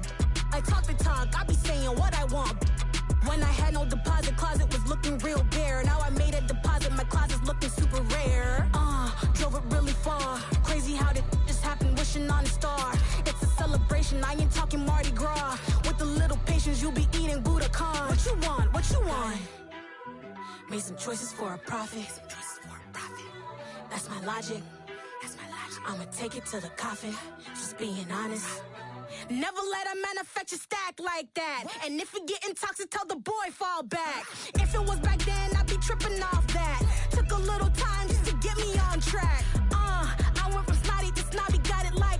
I talk the talk. I be saying what I want. When I had no deposit, closet was looking real bare. Now I made a deposit, my closet's looking super rare. Drove it really far. Crazy how did this happen, wishing on a star. It's a celebration, I ain't talking Mardi Gras. With a little patience, you'll be eating Budokan. What you want? Made some choices for a profit. That's my logic. I'ma take it to the coffin. Just being honest. Never let a manufacture stack like that. And if it getting toxic, tell the boy fall back. If it was back then, I'd be tripping off that. Took a little time just to get me on track. I went from snotty to snobby, got it like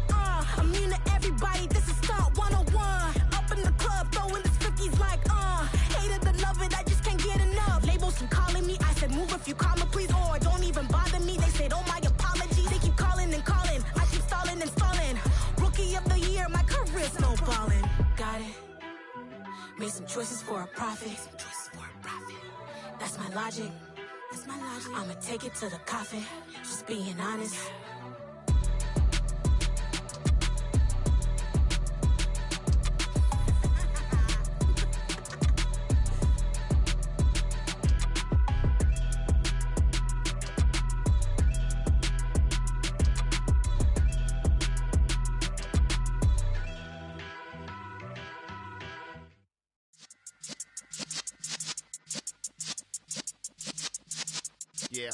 immune to everybody, this is stunt 101. Up in the club, throwing this 50s like hate it or love it, I just can't get enough. Labels keep calling me, I said move if you call me please, or don't even bother me. They said oh my apology, they keep calling and calling. I keep stalling and stalling. Rookie of the year, my career snowballing. Got it. Made some choices for a profit. That's my logic. I'ma take it to the coffin. Just being honest. Yeah.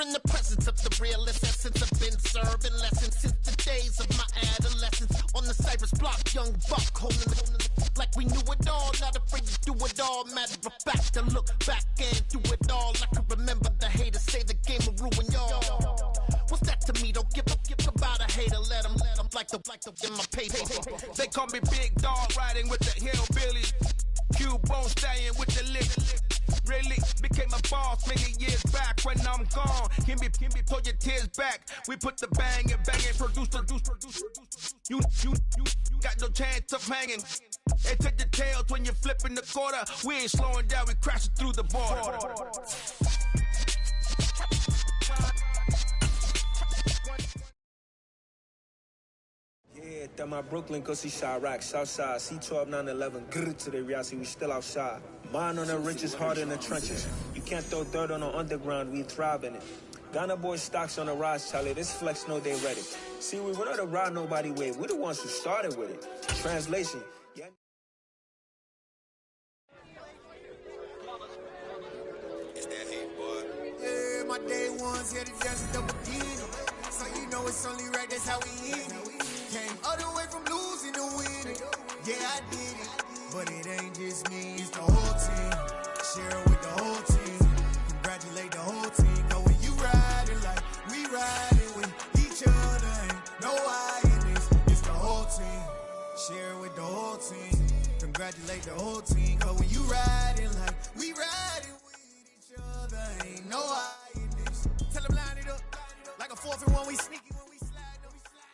in the presence of the realest essence. I've been serving lessons since the days of my adolescence. On the Cypress block, young buck holding it like we knew it all. Not afraid to do it all. Matter of fact, to look back and do it all. I can remember the haters say the game will ruin y'all. What's that to me? Don't give about a hater. Let them like the in my paper. They call me Big Dog, riding with the hillbillies. Cubone staying with the lick. Really became a boss many years back. When I'm gone, can be pull your tears back. We put the bang and produce. You got no chance of hanging. They take the tails when you're flipping the quarter. We ain't slowing down, we crashing through the border. Yeah, that my Brooklyn, go see Chirac, Southside, C12, 911, grrr to the reality, we still outside. Mine on the riches, heart in the trenches. You can't throw dirt on the underground, we thrive in it. Ghana boys stocks on the rise, Charlie, this flex know they ready. See, we were not to ride nobody with, we the ones who started with it. Translation, yeah. It's that hate, boy. Yeah, my day ones here to dance with the beginning. So you know it's only right, that's how we end it. Came all the way from losing to winning. Yeah, I did it. But it ain't just me, it's the whole team. Share it with the whole team. Congratulate the whole team. Cause when you riding like we riding with each other, ain't no I in this. It's the whole team. Share it with the whole team. Congratulate the whole team. Cause when you riding like we riding with each other, ain't no I in this. Tell them line it up. Like a 4th and 1, we sneaky.